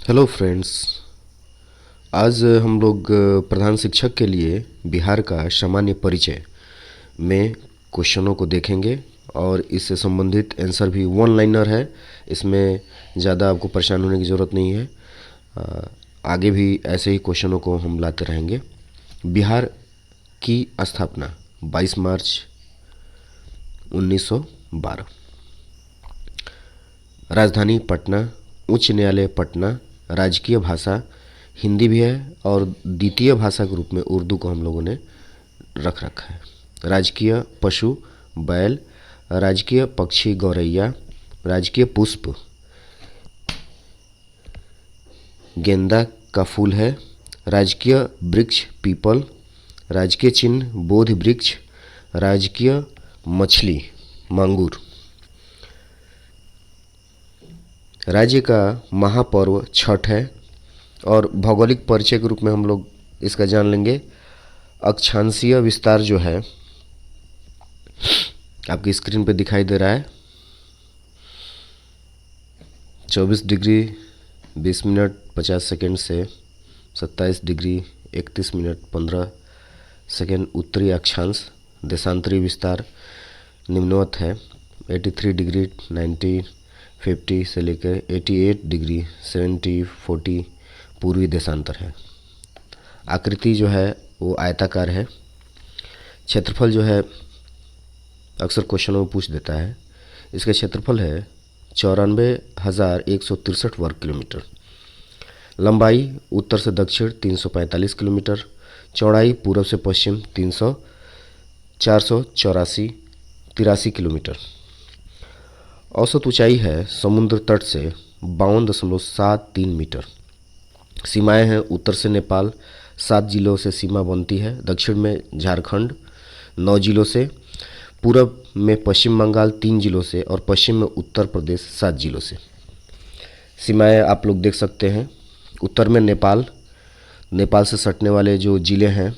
Hello friends. आज हम लोग प्रधान शिक्षक के लिए बिहार का सामान्य परिचय में क्वेश्चनों को देखेंगे और इससे संबंधित आंसर भी वन लाइनर है। इसमें ज़्यादा आपको परेशान होने की ज़रूरत नहीं है। आगे भी ऐसे ही क्वेश्चनों को हम लाते रहेंगे। बिहार की स्थापना 22 मार्च 1912। राजधानी पटना, उच्च न्यायालय पटना, राजकीय भाषा हिंदी भी है और द्वितीय भाषा के रूप में उर्दू को हम लोगों ने रख रखा है। राजकीय पशु बैल, राजकीय पक्षी गौरैया, राजकीय पुष्प गेंदा का फूल है, राजकीय वृक्ष पीपल, राजकीय चिन्ह बोध वृक्ष, राजकीय मछली मांगूर। राज्य का महापर्व छठ है और भौगोलिक परिचय के रूप में हम लोग इसका जान लेंगे। अक्षांशीय विस्तार जो है आपकी स्क्रीन पे दिखाई दे रहा है, 24 डिग्री 20 मिनट 50 सेकेंड से 27 डिग्री 31 मिनट 15 सेकेंड उत्तरी अक्षांश। देशांतरी विस्तार निम्नवत है, 83 डिग्री 50 से लेकर 88 डिग्री 40 पूर्वी देशांतर है। आकृति जो है वो आयताकार है। क्षेत्रफल जो है अक्सर क्वेश्चनों में पूछ देता है। इसका क्षेत्रफल है 94,163 वर्ग किलोमीटर। लंबाई उत्तर से दक्षिण 345 किलोमीटर। चौड़ाई पूर्व से पश्चिम 483 किलोमीटर। औसत ऊंचाई है समुद्र तट से 52.73 मीटर। सीमाएं हैं उत्तर से नेपाल 7 जिलों से सीमा बनती है, दक्षिण में झारखंड 9 जिलों से, पूर्व में पश्चिम बंगाल 3 जिलों से और पश्चिम में उत्तर प्रदेश 7 जिलों से। सीमाएं आप लोग देख सकते हैं। उत्तर में नेपाल से सटने वाले जो ज़िले हैं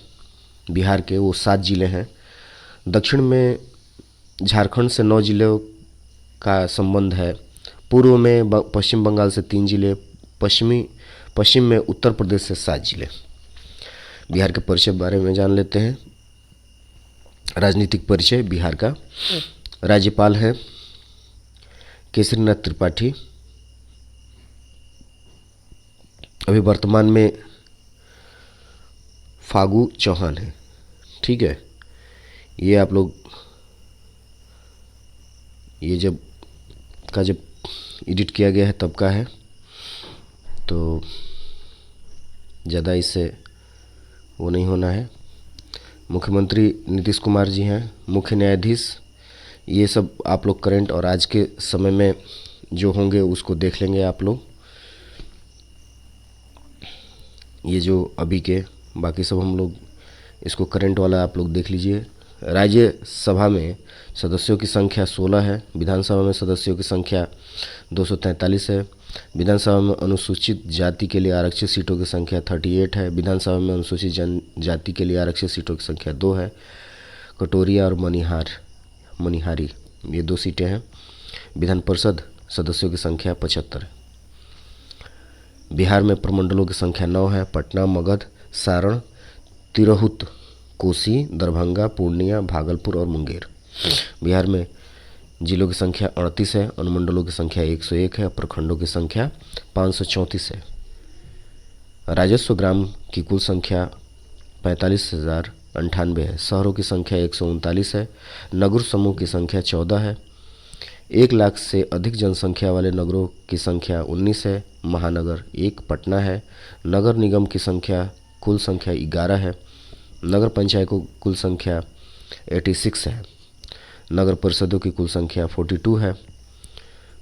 बिहार के वो 7 ज़िले हैं। दक्षिण में झारखंड से 9 जिलों का संबंध है। पूर्व में पश्चिम बंगाल से 3 जिले, पश्चिम में उत्तर प्रदेश से 7 जिले। बिहार के परिचय के बारे में जान लेते हैं। राजनीतिक परिचय बिहार का। राज्यपाल है केसरीनाथ त्रिपाठी। अभी वर्तमान में फागू चौहान है। ठीक है, ये आप लोग ये जब एडिट किया गया है तब का है, तो ज़्यादा इससे वो नहीं होना है। मुख्यमंत्री नीतीश कुमार जी हैं। मुख्य न्यायाधीश ये सब आप लोग करंट और आज के समय में जो होंगे उसको देख लेंगे आप लोग। ये जो अभी के बाकी सब हम लोग इसको करंट वाला आप लोग देख लीजिए। राज्यसभा में सदस्यों की संख्या 16 है। विधानसभा में सदस्यों की संख्या 243 है। विधानसभा में अनुसूचित जाति के लिए आरक्षित सीटों की संख्या 38 है। विधानसभा में अनुसूचित जनजाति के लिए आरक्षित सीटों की संख्या 2 है। कटोरिया और मनिहारी ये 2 सीटें हैं। विधान परिषद सदस्यों की संख्या 75 है। बिहार में प्रमंडलों की संख्या 9 है। पटना, मगध, सारण, तिरहुत, कोसी, दरभंगा, पूर्णिया, भागलपुर और मुंगेर। बिहार में जिलों की संख्या 38 है। अनुमंडलों की संख्या 101 है। प्रखंडों की संख्या 534 है। राजस्व ग्राम की कुल संख्या 45,098 है। शहरों की संख्या 139 है। नगर समूह की संख्या 14 है। 1 लाख से अधिक जनसंख्या वाले नगरों की संख्या 19 है। महानगर 1 पटना है। नगर निगम की कुल संख्या 11 है। नगर पंचायत को कुल संख्या 86 है। नगर परिषदों की कुल संख्या 42 है।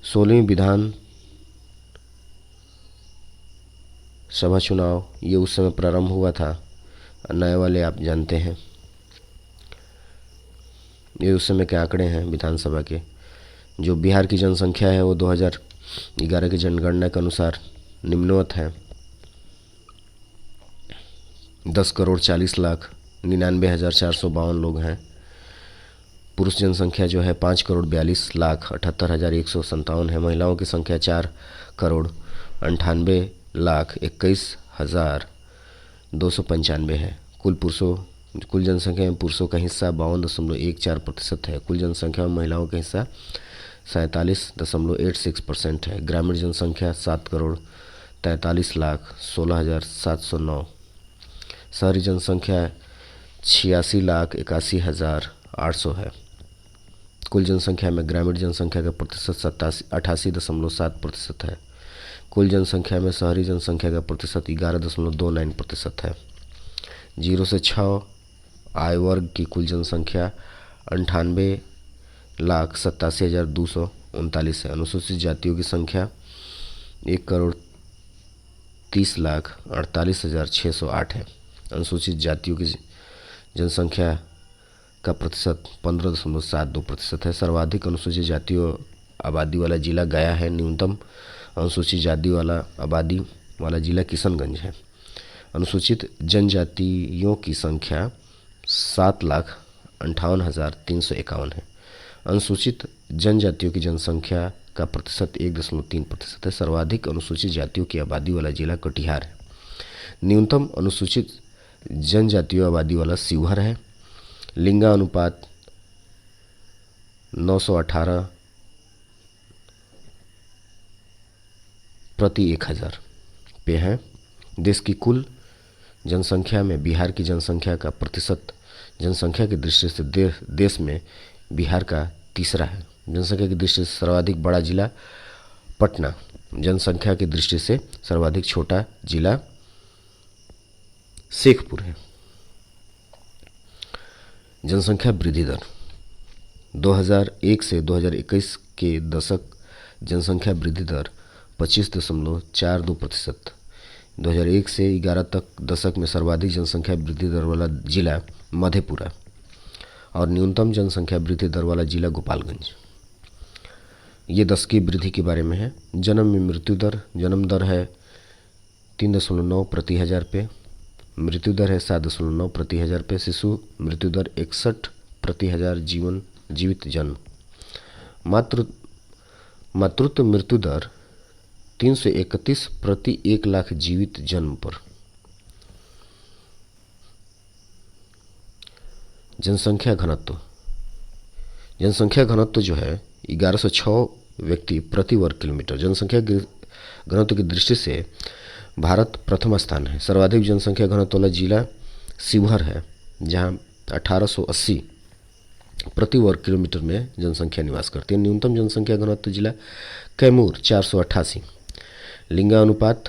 16वीं विधान सभा चुनाव ये उस समय प्रारंभ हुआ था। नए वाले आप जानते हैं, ये उस समय के आंकड़े हैं विधानसभा के। जो बिहार की जनसंख्या है वो 2011 की जनगणना के अनुसार निम्नवत है। 10,40,99,452 लोग हैं। पुरुष जनसंख्या जो है 5,42,78,157 है। महिलाओं की संख्या 4,98,98 21,21,295 है। कुल जनसंख्या में पुरुषों का हिस्सा 52.14% है। कुल जनसंख्या में महिलाओं का हिस्सा 47.86% है। ग्रामीण जनसंख्या 7,43,16,709। शहरी जनसंख्या 86,81,800 है। कुल जनसंख्या में ग्रामीण जनसंख्या का प्रतिशत 88.7% है। कुल जनसंख्या में शहरी जनसंख्या का प्रतिशत 11.29% है। 0 से 6 आय वर्ग की कुल जनसंख्या 98,87,239 है। अनुसूचित जातियों की संख्या 1,30,48,608 है। अनुसूचित जातियों की जनसंख्या का प्रतिशत 15.72% है। सर्वाधिक अनुसूचित जातियों आबादी वाला जिला गया है। न्यूनतम अनुसूचित जाति वाला आबादी वाला जिला किशनगंज है। अनुसूचित जनजातियों की संख्या 7,58,351 है। अनुसूचित जनजातियों की जनसंख्या का प्रतिशत 1.3% है। सर्वाधिक अनुसूचित जातियों की आबादी वाला जिला कटिहार है। न्यूनतम अनुसूचित जनजातियों आबादी वाला शिवहर है। लिंगानुपात 918 प्रति 1000 पे है। देश की कुल जनसंख्या में बिहार की जनसंख्या का प्रतिशत जनसंख्या की दृष्टि से देश में बिहार का तीसरा है। जनसंख्या की दृष्टि से सर्वाधिक बड़ा जिला पटना, जनसंख्या की दृष्टि से सर्वाधिक छोटा जिला शेखपुर है। जनसंख्या वृद्धि दर 2001 से 2021 के दशक जनसंख्या वृद्धि दर 25.42%। 2001 से 11 तक दशक में सर्वाधिक जनसंख्या वृद्धि दर वाला जिला मधेपुरा और न्यूनतम जनसंख्या वृद्धि दर वाला जिला गोपालगंज। ये दशकीय वृद्धि के बारे में है। जन्म में मृत्यु दर, जन्म दर है 3.9 प्रति 1000 पे, मृत्यु दर है 7.9 प्रति 1000 पे। शिशु मृत्यु दर 61 प्रति 1000 जीवित जन्म। मातृत्व मृत्यु दर 331 प्रति 1 लाख जीवित जन्म पर। जनसंख्या घनत्व जो है 1106 व्यक्ति प्रति वर्ग किलोमीटर। जनसंख्या घनत्व की दृष्टि से भारत प्रथम स्थान है। सर्वाधिक जनसंख्या घनत्व वाला जिला शिवहर है, जहां 1880 प्रति वर्ग किलोमीटर में जनसंख्या निवास करती है। न्यूनतम जनसंख्या घनत्व जिला कैमूर 488। लिंगानुपात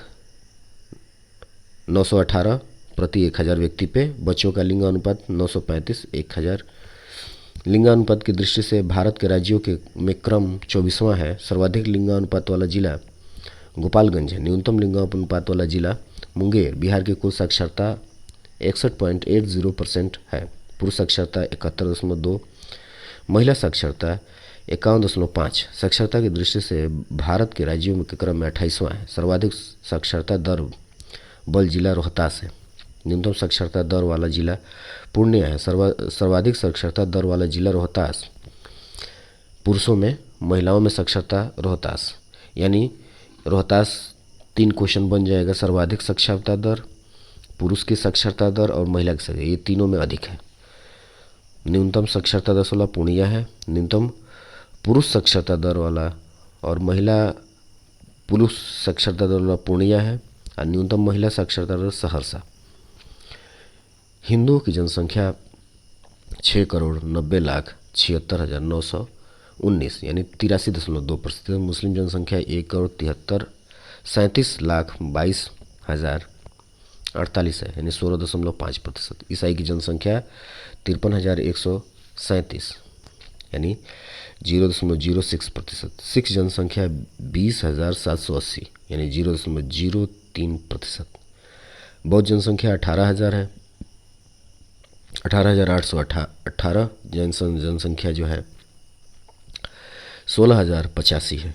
918 प्रति 1000 व्यक्ति पे। बच्चों का लिंगानुपात 935 1000। लिंगानुपात की दृष्टि से भारत के राज्यों के में क्रम 24वां है। सर्वाधिक लिंगानुपात वाला जिला गोपालगंज है। न्यूनतम लिंगानुपात वाला जिला मुंगेर। बिहार की कुल साक्षरता 61.80% है। पुरुष साक्षरता 71.2, महिला साक्षरता 51.5। साक्षरता की दृष्टि से भारत के राज्यों के क्रम में 28वां है। सर्वाधिक साक्षरता दर बल जिला रोहतास है। न्यूनतम साक्षरता दर वाला जिला पूर्णिया है। सर्वाधिक साक्षरता दर वाला जिला रोहतास। पुरुषों में, महिलाओं में साक्षरता रोहतास, यानी रोहतास 3 क्वेश्चन बन जाएगा। सर्वाधिक साक्षरता दर, पुरुष की साक्षरता दर और महिला की साक्षरता, ये तीनों में अधिक है। न्यूनतम साक्षरता दर वाला पूर्णिया है। न्यूनतम पुरुष साक्षरता दर वाला और महिला पुरुष साक्षरता दर वाला पूर्णिया है और न्यूनतम महिला साक्षरता दर सहरसा। हिंदुओं की जनसंख्या 6,90,76,919 यानी 83.2%। मुस्लिम जनसंख्या 1,73,37,22,048 है, यानी 16.5%। ईसाई की जनसंख्या 53,137 यानी 0.06%। सिख जनसंख्या 20,780 यानी 0.03%। बौद्ध जनसंख्या 18,000 है। 18,818। जैन जनसंख्या जो है 16,085 है।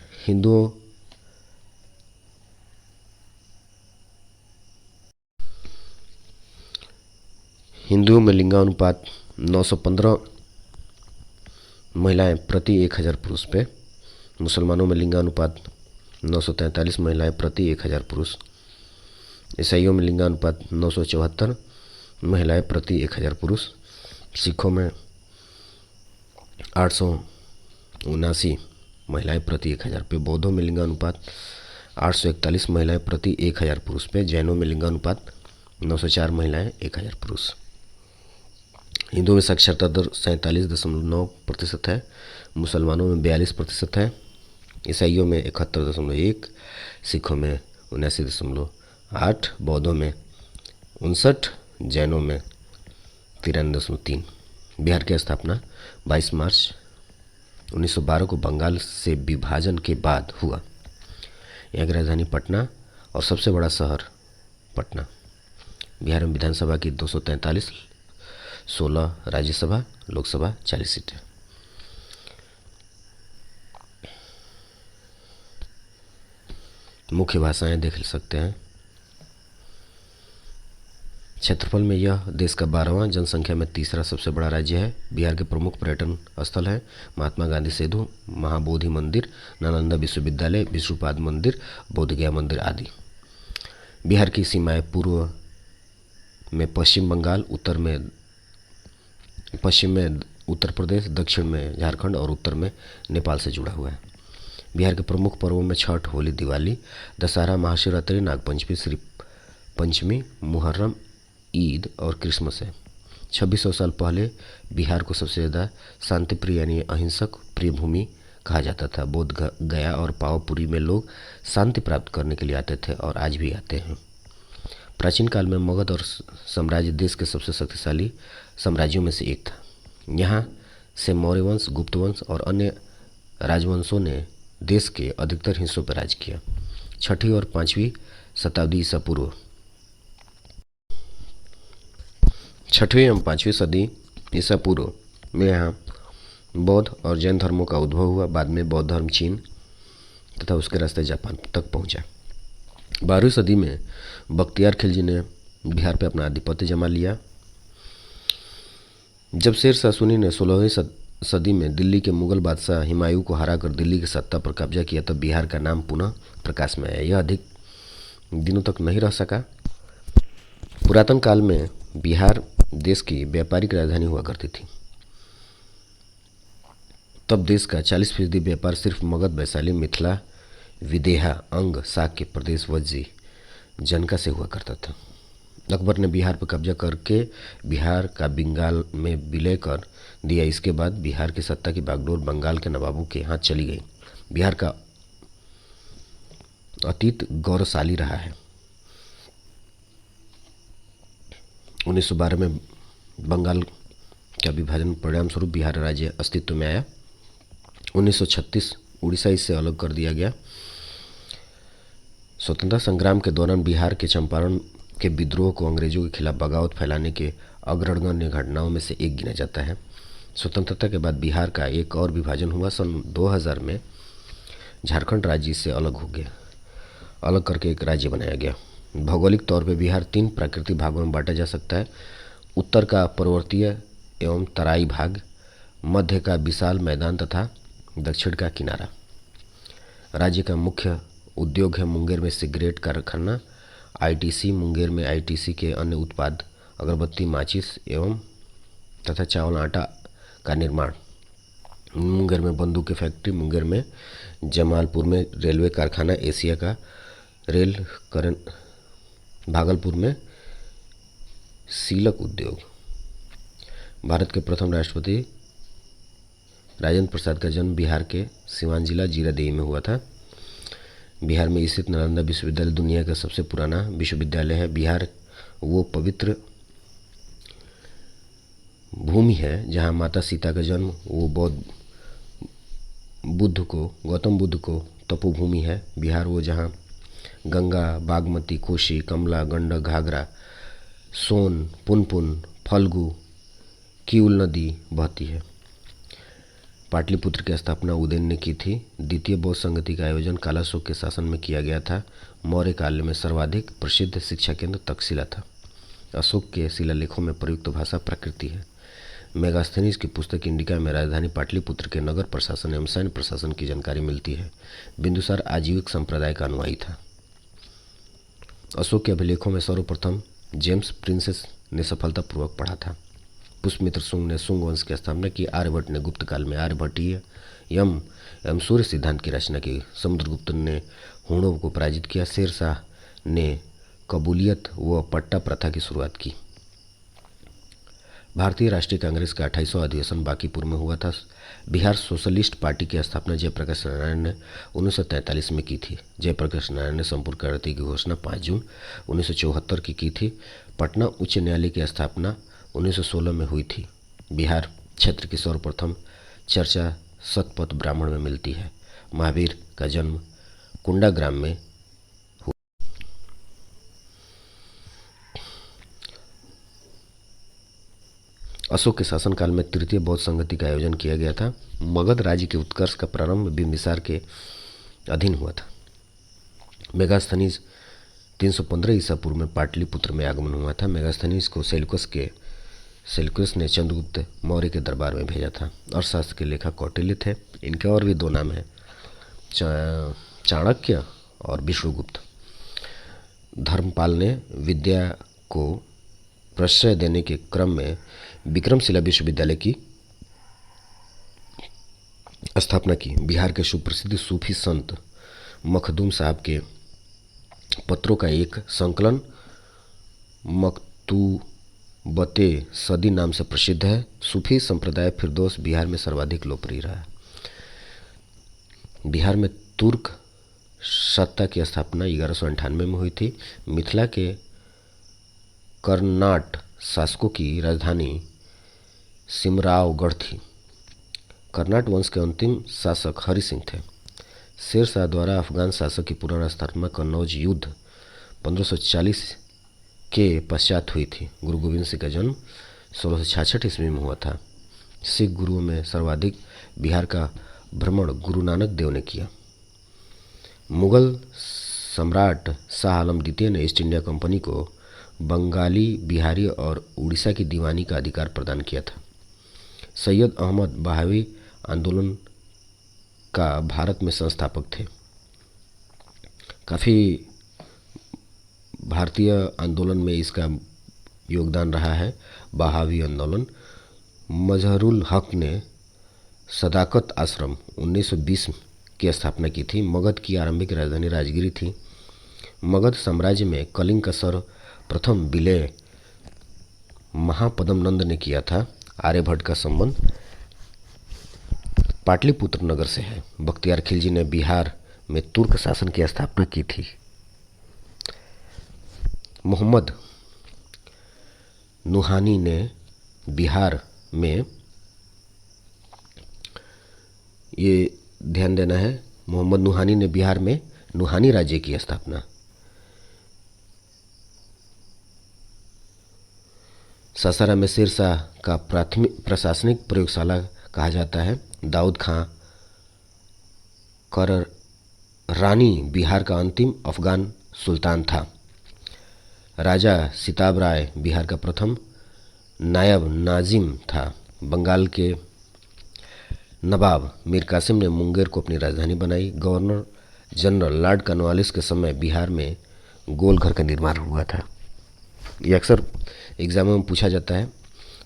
हिंदुओं में लिंगानुपात 915 महिलाएं प्रति 1000 पुरुष पे। मुसलमानों में लिंगानुपात 943 महिलाएं प्रति 1000 पुरुष। ईसाइयों में लिंगानुपात 974 महिलाएं प्रति 1000 पुरुष। सिखों में 879 महिलाएं प्रति 1000 पे। बौद्धों में लिंगानुपात 841 महिलाएं प्रति 1000 पुरुष पे। जैनों में लिंगानुपात 904 महिलाएं 1000 पुरुष। हिंदुओं में साक्षरता दर 47.9% है। मुसलमानों में 42% है। ईसाइयों में 71.1, सिखों में 79.8, बौद्धों में 59, जैनों में 93.3। बिहार की स्थापना 22 मार्च 1912 को बंगाल से विभाजन के बाद हुआ। यहाँ की राजधानी पटना और सबसे बड़ा शहर पटना। बिहार में विधानसभा की 243, 16 राज्यसभा, लोकसभा 40 सीटें। मुख्य भाषाएं देख सकते हैं। क्षेत्रफल में यह देश का 12वां, जनसंख्या में तीसरा सबसे बड़ा राज्य है। बिहार के प्रमुख पर्यटन स्थल हैं महात्मा गांधी सेतु, महाबोधि मंदिर, नालंदा विश्वविद्यालय, विष्णुपाद मंदिर, बोधगया मंदिर आदि। बिहार की सीमाएं पूर्व में पश्चिम बंगाल, पश्चिम में उत्तर प्रदेश, दक्षिण में झारखंड और उत्तर में नेपाल से जुड़ा हुआ है। बिहार के प्रमुख पर्वों में छठ, होली, दिवाली, दशहरा, महाशिवरात्रि, नागपंचमी, श्री पंचमी, मुहर्रम, ईद और क्रिसमस है। 2600 साल पहले बिहार को सबसे ज़्यादा शांतिप्रिय यानी अहिंसक प्रिय भूमि कहा जाता था। बोध गया और पावापुरी में लोग शांति प्राप्त करने के लिए आते थे और आज भी आते हैं। प्राचीन काल में मगध और साम्राज्य देश के सबसे शक्तिशाली साम्राज्यों में से एक था। यहाँ से मौर्य वंश, गुप्त वंश और अन्य राजवंशों ने देश के अधिकतर हिस्सों पर राज किया। 6वीं और 5वीं शताब्दी ईसा पूर्व 6वीं एवं 5वीं सदी ईसा पूर्व में यहाँ बौद्ध और जैन धर्मों का उद्भव हुआ। बाद में बौद्ध धर्म चीन तथा उसके रास्ते जापान तक पहुँचा। 12वीं सदी में बख्तियार खिलजी ने बिहार पर अपना आधिपत्य जमा लिया। जब शेर शाह सूरी ने 16वीं सदी में दिल्ली के मुगल बादशाह हुमायूं को हराकर दिल्ली की सत्ता पर कब्जा किया, तब बिहार का नाम पुनः प्रकाश में आया। यह अधिक दिनों तक नहीं रह सका। पुरातन काल में बिहार देश की व्यापारिक राजधानी हुआ करती थी। तब देश का 40% व्यापार सिर्फ मगध, वैशाली, मिथिला, विदेहा, अंग, शाक्य प्रदेश, वज्जी, जनका से हुआ करता था। अकबर ने बिहार पर कब्जा करके बिहार का बंगाल में विलय कर दिया। इसके बाद बिहार की सत्ता की बागडोर बंगाल के नवाबों के हाथ चली गई। बिहार का अतीत गौरवशाली रहा है। 1912 में बंगाल का विभाजन परिणाम स्वरूप बिहार राज्य अस्तित्व में आया। 1936 उड़ीसा इससे अलग कर दिया गया। स्वतंत्रता संग्राम के दौरान बिहार के चंपारण के विद्रोह को अंग्रेजों के खिलाफ बगावत फैलाने के अग्रगण्य घटनाओं में से एक गिना जाता है। स्वतंत्रता के बाद बिहार का एक और विभाजन हुआ। सन 2000 में झारखंड राज्य से अलग हो गया, अलग करके एक राज्य बनाया गया। भौगोलिक तौर पर बिहार 3 प्राकृतिक भागों में बांटा जा सकता है। उत्तर का पर्वतीय एवं तराई भाग, मध्य का विशाल मैदान तथा दक्षिण का किनारा। राज्य का मुख्य उद्योग है मुंगेर में सिगरेट कारखाना, आईटीसी, मुंगेर में आईटीसी के अन्य उत्पाद, अगरबत्ती, माचिस एवं तथा चावल आटा का निर्माण। मुंगेर में बंदूक की फैक्ट्री, मुंगेर में जमालपुर में रेलवे कारखाना, एशिया का रेल करण, भागलपुर में सीलक उद्योग। भारत के प्रथम राष्ट्रपति राजेंद्र प्रसाद का जन्म बिहार के सिवान जिला जीरादेई में हुआ था। बिहार में स्थित नालंदा विश्वविद्यालय दुनिया का सबसे पुराना विश्वविद्यालय है। बिहार वो पवित्र भूमि है जहाँ माता सीता का जन्म, वो गौतम बुद्ध को तपोभूमि है। बिहार वो जहाँ गंगा, बागमती, कोसी, कमला, गंडक, घाघरा, सोन, पुनपुन, फल्गु, किऊल नदी बहती है। पाटलिपुत्र की स्थापना उदयन ने की थी। द्वितीय बौद्ध संगति का आयोजन कालाशोक के शासन में किया गया था। मौर्य काल में सर्वाधिक प्रसिद्ध शिक्षा केंद्र तक्षशिला था। अशोक के शिलालेखों में प्रयुक्त भाषा प्राकृत है। मेगास्थनीज की पुस्तक इंडिका में राजधानी पाटलिपुत्र के नगर प्रशासन एवं सैन्य प्रशासन की जानकारी मिलती है। बिंदुसार आजीविक संप्रदाय का अनुयायी था। अशोक के अभिलेखों में सर्वप्रथम जेम्स प्रिंसेस ने सफलतापूर्वक पढ़ा था। पुष्पमित्र शुंग ने शुंग वंश की स्थापना की। आर्यभट्ट ने गुप्त काल में आर्यभट्टीय यम एवं सूर्य सिद्धांत की रचना की। समुद्रगुप्त ने हूणों को पराजित किया। शेरशाह ने कबूलियत व पट्टा प्रथा की शुरुआत की। भारतीय राष्ट्रीय कांग्रेस का 28वां अधिवेशन बांकीपुर में हुआ था। बिहार सोशलिस्ट पार्टी की स्थापना जयप्रकाश नारायण ने 1943 में की थी। जयप्रकाश नारायण ने संपूर्ण क्रांति की घोषणा 5 जून 1974 की थी। पटना उच्च न्यायालय की स्थापना 1916 में हुई थी। बिहार क्षेत्र की सर्वप्रथम चर्चा शतपथ ब्राह्मण में मिलती है। महावीर का जन्म कुंडा ग्राम में हुआ। अशोक के शासनकाल में तृतीय बौद्ध संगति का आयोजन किया गया था। मगध राज्य के उत्कर्ष का प्रारंभ बिंबिसार के अधीन हुआ था। मेगास्थनीज 315 ईसा पूर्व में पाटलिपुत्र में आगमन हुआ था। मेगास्थनीज को सेल्युकस ने चंद्रगुप्त मौर्य के दरबार में भेजा था। अर्थशास्त्र के लेखक कौटिल्य थे। इनके और भी 2 नाम हैं, चाणक्य और विष्णुगुप्त। धर्मपाल ने विद्या को प्रश्रय देने के क्रम में विक्रमशिला विश्वविद्यालय की स्थापना की। बिहार के सुप्रसिद्ध सूफी संत मखदूम साहब के पत्रों का एक संकलन मकतूबते सदी नाम से प्रसिद्ध है। सूफी संप्रदाय फिरदौस बिहार में सर्वाधिक लोकप्रिय रहा है। बिहार में तुर्क सत्ता की स्थापना 1198 में हुई थी। मिथिला के कर्नाट शासकों की राजधानी सिमरावगढ़ थी। कर्नाट वंश के अंतिम शासक हरि सिंह थे। शेरशाह द्वारा अफगान शासक की पुनर्स्थापना कन्नौज युद्ध 1540 के पश्चात हुई थी। गुरु गोविंद सिंह का जन्म 1666 ईस्वी में हुआ था। सिख गुरुओं में सर्वाधिक बिहार का भ्रमण गुरु नानक देव ने किया। मुगल सम्राट शाह आलम द्वितीय ने ईस्ट इंडिया कंपनी को बंगाली, बिहारी और उड़ीसा की दीवानी का अधिकार प्रदान किया था। सैयद अहमद बहावी आंदोलन का भारत में संस्थापक थे। काफ़ी भारतीय आंदोलन में इसका योगदान रहा है। बहावी आंदोलन। मजहरुल हक ने सदाकत आश्रम 1920 की स्थापना की थी। मगध की आरंभिक राजधानी राजगिरी थी। मगध साम्राज्य में कलिंग का सर्वप्रथम विलय महापद्म नंद ने किया था। आर्यभट्ट का संबंध पाटलिपुत्र नगर से है। बख्तियार खिलजी ने बिहार में तुर्क शासन की स्थापना की थी। मोहम्मद नुहानी ने बिहार में, ये ध्यान देना है, मोहम्मद नुहानी ने बिहार में नुहानी राज्य की स्थापना। सासाराम में शेरशाह का प्राथमिक प्रशासनिक प्रयोगशाला कहा जाता है। दाऊद खां कररानी बिहार का अंतिम अफगान सुल्तान था। राजा सिताब राय बिहार का प्रथम नायब नाजिम था। बंगाल के नवाब मीर कासिम ने मुंगेर को अपनी राजधानी बनाई। गवर्नर जनरल लॉर्ड कॉर्नवालिस के समय बिहार में गोल घर का निर्माण हुआ था। ये अक्सर एग्जामों में पूछा जाता है।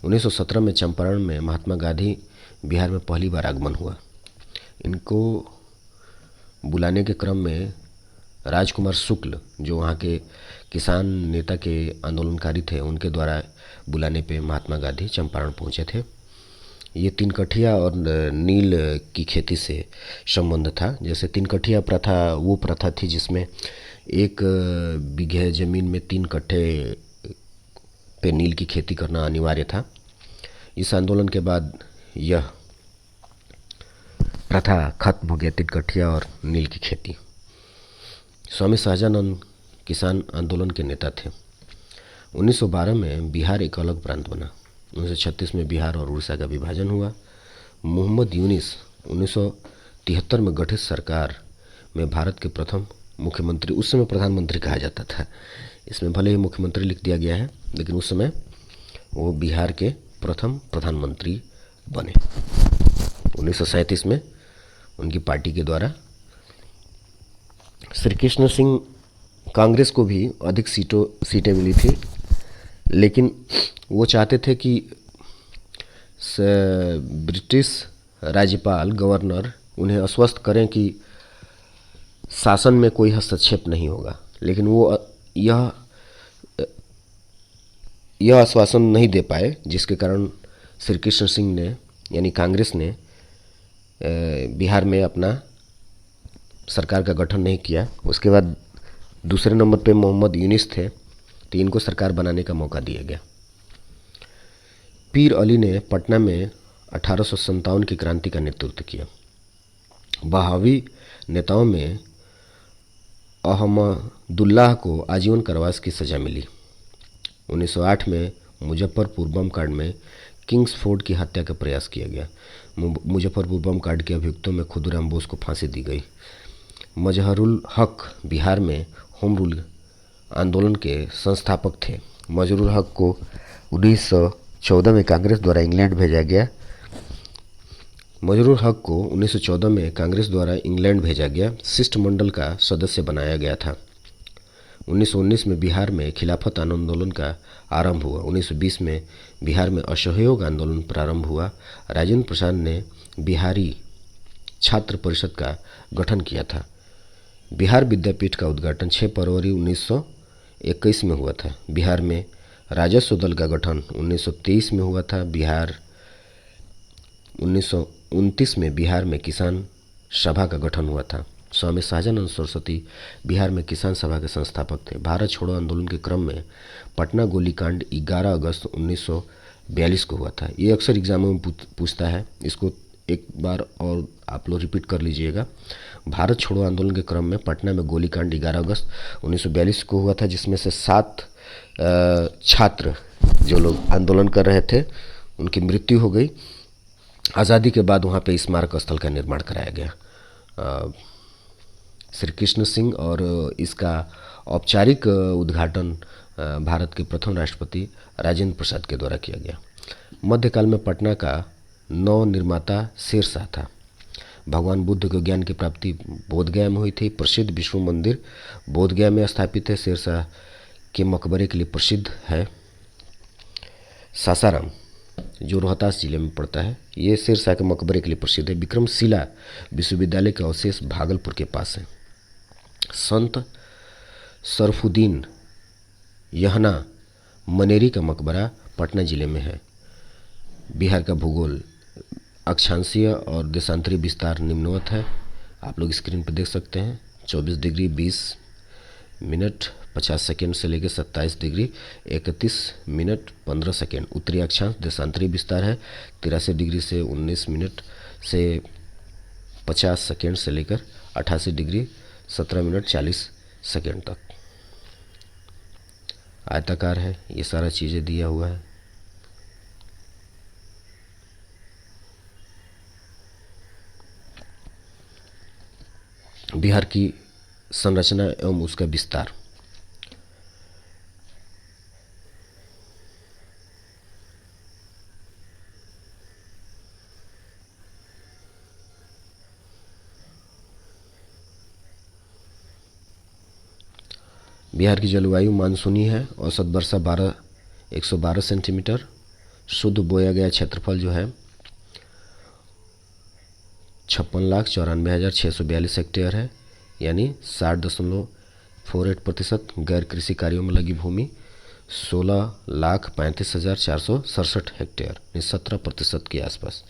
1917 में चंपारण में महात्मा गांधी बिहार में पहली बार आगमन हुआ। इनको बुलाने के क्रम में राजकुमार शुक्ल, जो वहाँ के किसान नेता के आंदोलनकारी थे, उनके द्वारा बुलाने पे महात्मा गांधी चंपारण पहुँचे थे। ये 3 कठिया और नील की खेती से संबंध था। जैसे 3 कठिया प्रथा वो प्रथा थी जिसमें 1 बीघे ज़मीन में 3 कट्ठे पे नील की खेती करना अनिवार्य था। इस आंदोलन के बाद यह प्रथा खत्म हो गया, 3 कठिया और नील की खेती। स्वामी सहजानंद किसान आंदोलन के नेता थे। 1912 में बिहार एक अलग प्रांत बना। 1936 में बिहार और उड़ीसा का विभाजन हुआ। मोहम्मद यूनिस 1973 में गठित सरकार में भारत के प्रथम मुख्यमंत्री, उस समय प्रधानमंत्री कहा जाता था, इसमें भले ही मुख्यमंत्री लिख दिया गया है, लेकिन उस समय वो बिहार के प्रथम प्रधानमंत्री बने। 1937 में उनकी पार्टी के द्वारा श्री कृष्ण सिंह कांग्रेस को भी अधिक सीटें मिली थी, लेकिन वो चाहते थे कि ब्रिटिश राज्यपाल गवर्नर उन्हें आश्वस्त करें कि शासन में कोई हस्तक्षेप नहीं होगा, लेकिन वो यह आश्वासन नहीं दे पाए, जिसके कारण श्री कृष्ण सिंह ने यानी कांग्रेस ने बिहार में अपना सरकार का गठन नहीं किया। उसके बाद दूसरे नंबर पे मोहम्मद यूनिस थे, तो इनको सरकार बनाने का मौका दिया गया। पीर अली ने पटना में 1857 की क्रांति का नेतृत्व किया। बहावी नेताओं में अहमदुल्लाह को आजीवन कारावास की सज़ा मिली। 1908 में मुजफ्फरपुर बम कांड में किंग्सफोर्ड की हत्या का प्रयास किया गया। मुजफ्फरपुर बम कांड के अभियुक्तों में खुदीराम बोस को फांसी दी गई। मजहरुल हक बिहार में होम रूल आंदोलन के संस्थापक थे। मजहरुल हक को 1914 में कांग्रेस द्वारा इंग्लैंड भेजा गया। मजहरुल हक को 1914 में कांग्रेस द्वारा इंग्लैंड भेजा गया, शिष्टमंडल का सदस्य बनाया गया था। 1919 में बिहार में खिलाफत आंदोलन का आरंभ हुआ। 1920 में बिहार में असहयोग आंदोलन प्रारंभ हुआ। राजेंद्र प्रसाद ने बिहारी छात्र परिषद का गठन किया था। बिहार विद्यापीठ का उद्घाटन 6 फरवरी 1921 में हुआ था। बिहार में राजस्व दल का गठन 1923 में हुआ था। 1929 में बिहार में किसान सभा का गठन हुआ था। स्वामी शाहजानंद सरस्वती बिहार में किसान सभा के संस्थापक थे। भारत छोड़ो आंदोलन के क्रम में पटना गोलीकांड 11 अगस्त 1942 को हुआ था। ये अक्सर एग्जामों में पूछता है, इसको एक बार और आप लोग रिपीट कर लीजिएगा। भारत छोड़ो आंदोलन के क्रम में पटना में गोलीकांड 11 अगस्त 1942 को हुआ था, जिसमें से 7 छात्र जो लोग आंदोलन कर रहे थे उनकी मृत्यु हो गई। आज़ादी के बाद वहाँ पे स्मारक स्थल का निर्माण कराया गया। श्री कृष्ण सिंह और इसका औपचारिक उद्घाटन भारत के प्रथम राष्ट्रपति राजेंद्र प्रसाद के द्वारा किया गया। मध्यकाल में पटना का नव निर्माता शेरशाह था। भगवान बुद्ध को ज्ञान की प्राप्ति बोधगया में हुई थी। प्रसिद्ध विष्णु मंदिर बोधगया में स्थापित है। शेरशाह के मकबरे के लिए प्रसिद्ध है। सासाराम जो रोहतास जिले में पड़ता है, ये शेरशाह के मकबरे के लिए प्रसिद्ध है। विक्रमशिला विश्वविद्यालय का अवशेष भागलपुर के पास है। संत सरफुद्दीन यहना मनेरी का मकबरा पटना जिले में है। बिहार का भूगोल अक्षांशीय और देशांतरी विस्तार निम्नवत है। आप लोग स्क्रीन पर देख सकते हैं। 24 डिग्री 20 मिनट 50 सेकेंड से लेकर 27 डिग्री 31 मिनट 15 सेकेंड उत्तरी अक्षांश देशांतरी विस्तार है। 83 डिग्री से 19 मिनट से 50 सेकेंड से लेकर 88 डिग्री 17 मिनट 40 सेकेंड तक आयताकार है। ये सारा चीज़ें दिया हुआ है। बिहार की संरचना एवं उसका विस्तार। बिहार की जलवायु मानसूनी है। औसत वर्षा 112 सेंटीमीटर। शुद्ध बोया गया क्षेत्रफल जो है 56,94,642 हेक्टेयर है, यानी 60.48%। गैर कृषि कार्यों में लगी भूमि 16,35,467 हेक्टेयर, यानी 17% के आसपास।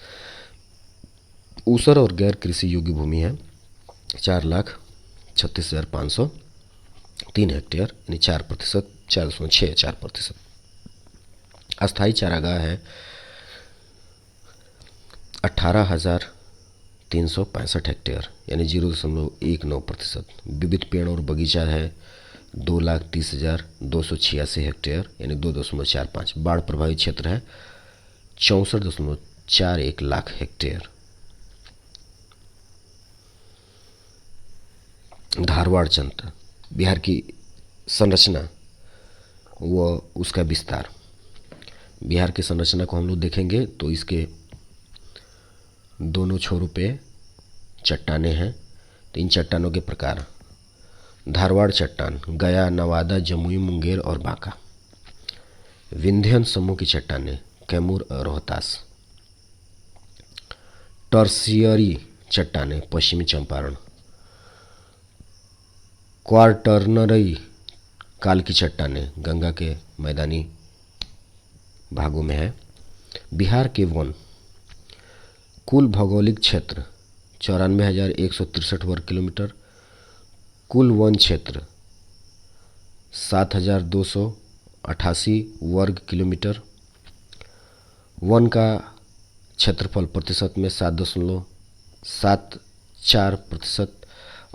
ऊसर और गैर कृषि योग्य भूमि है 4,36,503 हेक्टेयर, यानी 4%, 4.64%। अस्थायी चारागाह है 18,365 हेक्टेयर, यानी 0.19%। विविध पेड़ और बगीचा है 2,30,286 हेक्टेयर, यानी 2.45। बाढ़ प्रभावित क्षेत्र है 64.41 लाख हेक्टेयर। धारवाड़ जनता। बिहार की संरचना व उसका विस्तार। बिहार की संरचना को हम लोग देखेंगे तो इसके दोनों छोरों पे चट्टानें हैं। तो इन चट्टानों के प्रकार धारवाड़ चट्टान गया, नवादा, जमुई, मुंगेर और बांका। विंध्यन समूह की चट्टानें कैमूर और रोहतास। टर्सियरी चट्टानें पश्चिमी चंपारण। क्वार्टरनरी काल की चट्टानें गंगा के मैदानी भागों में है। बिहार के वन कुल भौगोलिक क्षेत्र 94,163 वर्ग किलोमीटर। कुल वन क्षेत्र 7,288 वर्ग किलोमीटर। वन का क्षेत्रफल प्रतिशत में 7.74%।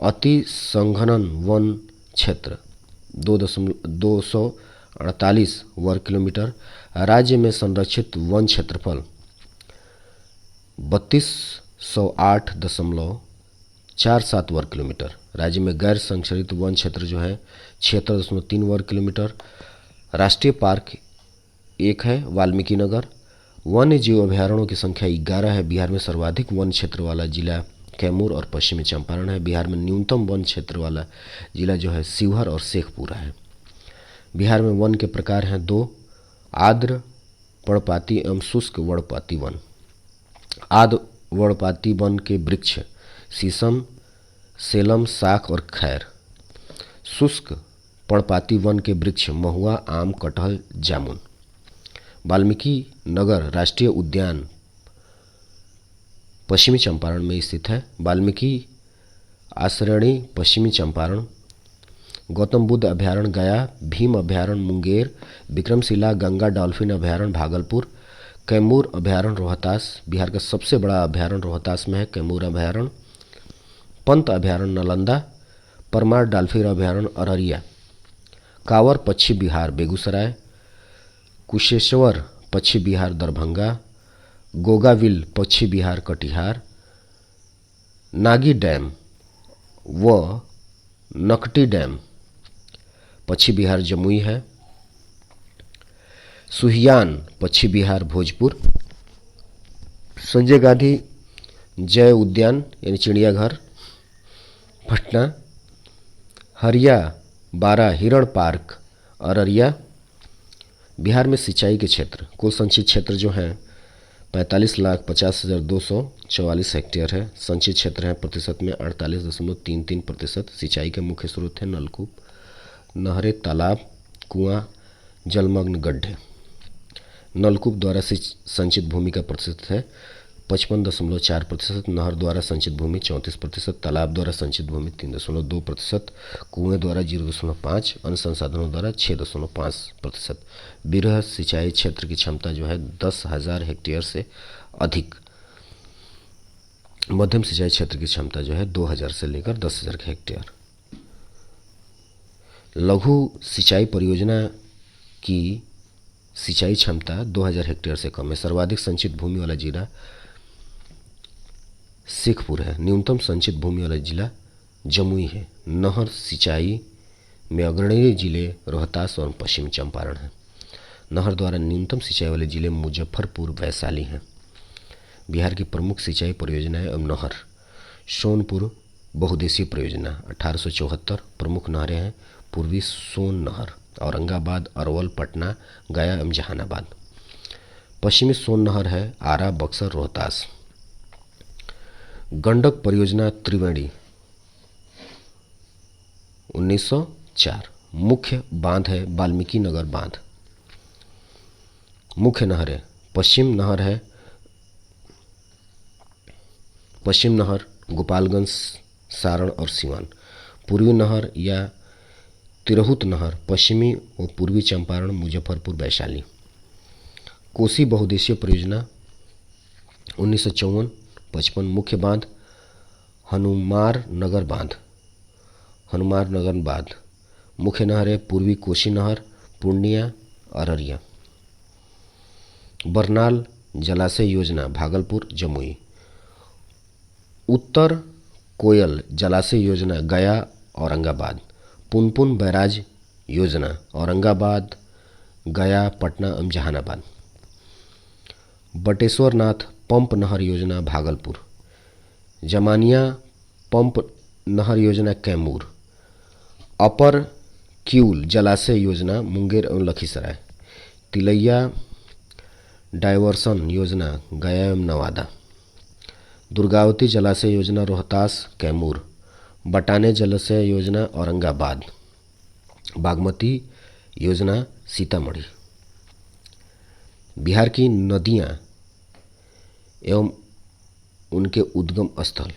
अति संघनन वन क्षेत्र 248 वर्ग किलोमीटर। राज्य में संरक्षित वन क्षेत्रफल 3208.47 वर्ग किलोमीटर। राज्य में गैर संरक्षित वन क्षेत्र जो है 76.3 वर्ग किलोमीटर। राष्ट्रीय पार्क एक है वाल्मीकि नगर। वन्य जीव अभ्यारण्यों की संख्या 11 है। बिहार में सर्वाधिक वन क्षेत्र वाला जिला कैमूर और पश्चिमी चंपारण है। बिहार में न्यूनतम वन क्षेत्र वाला जिला जो है शिवहर और शेखपुरा है। बिहार में वन के प्रकार हैं 2, आर्द्र पर्णपाती एवं शुष्क वर्णपाती वन। आर्द्र वर्णपाती वन के वृक्ष शीशम, सेलम, साख और खैर। शुष्क पर्णपाती वन के वृक्ष महुआ, आम, कटहल, जामुन। वाल्मीकि नगर राष्ट्रीय उद्यान पश्चिमी चंपारण में स्थित है। वाल्मीकि आश्रयणी पश्चिमी चंपारण। गौतम बुद्ध अभ्यारण्य गया। भीम अभ्यारण्य मुंगेर। विक्रमशिला गंगा डॉल्फिन अभ्यारण्य भागलपुर। कैमूर अभ्यारण्य रोहतास। बिहार का सबसे बड़ा अभ्यारण्य रोहतास में है कैमूर अभ्यारण्य। पंत अभ्यारण्य नालंदा। परमार डॉल्फिन अभ्यारण्य अररिया। कांवर पश्चिम बिहार बेगूसराय। कुशेश्वर पश्चिम बिहार दरभंगा। गोगाविल पश्चिम बिहार कटिहार। नागी डैम व नकटी डैम पश्चिम बिहार जमुई है। सुहियान पश्चिम बिहार भोजपुर। संजय गांधी जय उद्यान यानी चिड़ियाघर पटना। हरिया बारा हिरण पार्क अररिया। बिहार में सिंचाई के क्षेत्र कुल संचित क्षेत्र जो है 45,50,244 हेक्टेयर है। संचित क्षेत्र है प्रतिशत में 48.33%। सिंचाई के मुख्य स्रोत हैं नलकूप, नहरें, तालाब, कुआं, जलमग्न गड्ढे। नलकूप द्वारा संचित भूमि का प्रतिशत है 55.4%। नहर द्वारा संचित भूमि 34%। तालाब द्वारा संचित भूमि 3.2%। कुएं द्वारा 0.5। अन्य संसाधनों द्वारा 6.5%। वृहद सिंचाई क्षेत्र की क्षमता जो है 10,000 हेक्टेयर से अधिक। मध्यम सिंचाई क्षेत्र की क्षमता जो है 2,000 से लेकर 10,000 हेक्टेयर। लघु सिंचाई परियोजना की सिंचाई क्षमता 2,000 हेक्टेयर से कम है। सर्वाधिक संचित भूमि वाला जिला शेखपुर है। न्यूनतम संचित भूमि वाला जिला जमुई है। नहर सिंचाई में अग्रणी जिले रोहतास और पश्चिमी चंपारण हैं। नहर द्वारा न्यूनतम सिंचाई वाले जिले मुजफ्फरपुर, वैशाली हैं। बिहार की प्रमुख सिंचाई परियोजनाएं एवं नहर सोनपुर बहुउद्देशीय परियोजना 1874। प्रमुख नहरें हैं पूर्वी सोन नहर, औरंगाबाद, अरवल, पटना, गया एवं जहानाबाद। पश्चिमी सोन नहर है आरा, बक्सर, रोहतास। गंडक परियोजना त्रिवेणी 1904। मुख्य बांध है वाल्मीकि नगर बांध। मुख्य नहरें पश्चिम नहर गोपालगंज, सारण और सिवान। पूर्वी नहर या तिरहुत नहर पश्चिमी व पूर्वी चंपारण, मुजफ्फरपुर, वैशाली। कोसी बहुउद्देशीय परियोजना 1954-55। मुख्य बांध हनुमार नगर बांध। मुख्य नहर है पूर्वी कोसी नहर, पूर्णिया, अररिया। बरनाल जलाशय योजना भागलपुर, जमुई। उत्तर कोयल जलाशय योजना गया, औरंगाबाद। पुनपुन बैराज योजना औरंगाबाद, गया, पटना एवं जहानाबाद। बटेश्वरनाथ पंप नहर योजना भागलपुर। जमानिया पंप नहर योजना कैमूर। अपर किउल जलाशय योजना मुंगेर एवं लखीसराय, तिलैया डायवर्सन योजना गया एवं नवादा, दुर्गावती जलाशय योजना रोहतास कैमूर, बटाने जलाशय योजना औरंगाबाद, बागमती योजना सीतामढ़ी। बिहार की नदियां एवं उनके उद्गम स्थल,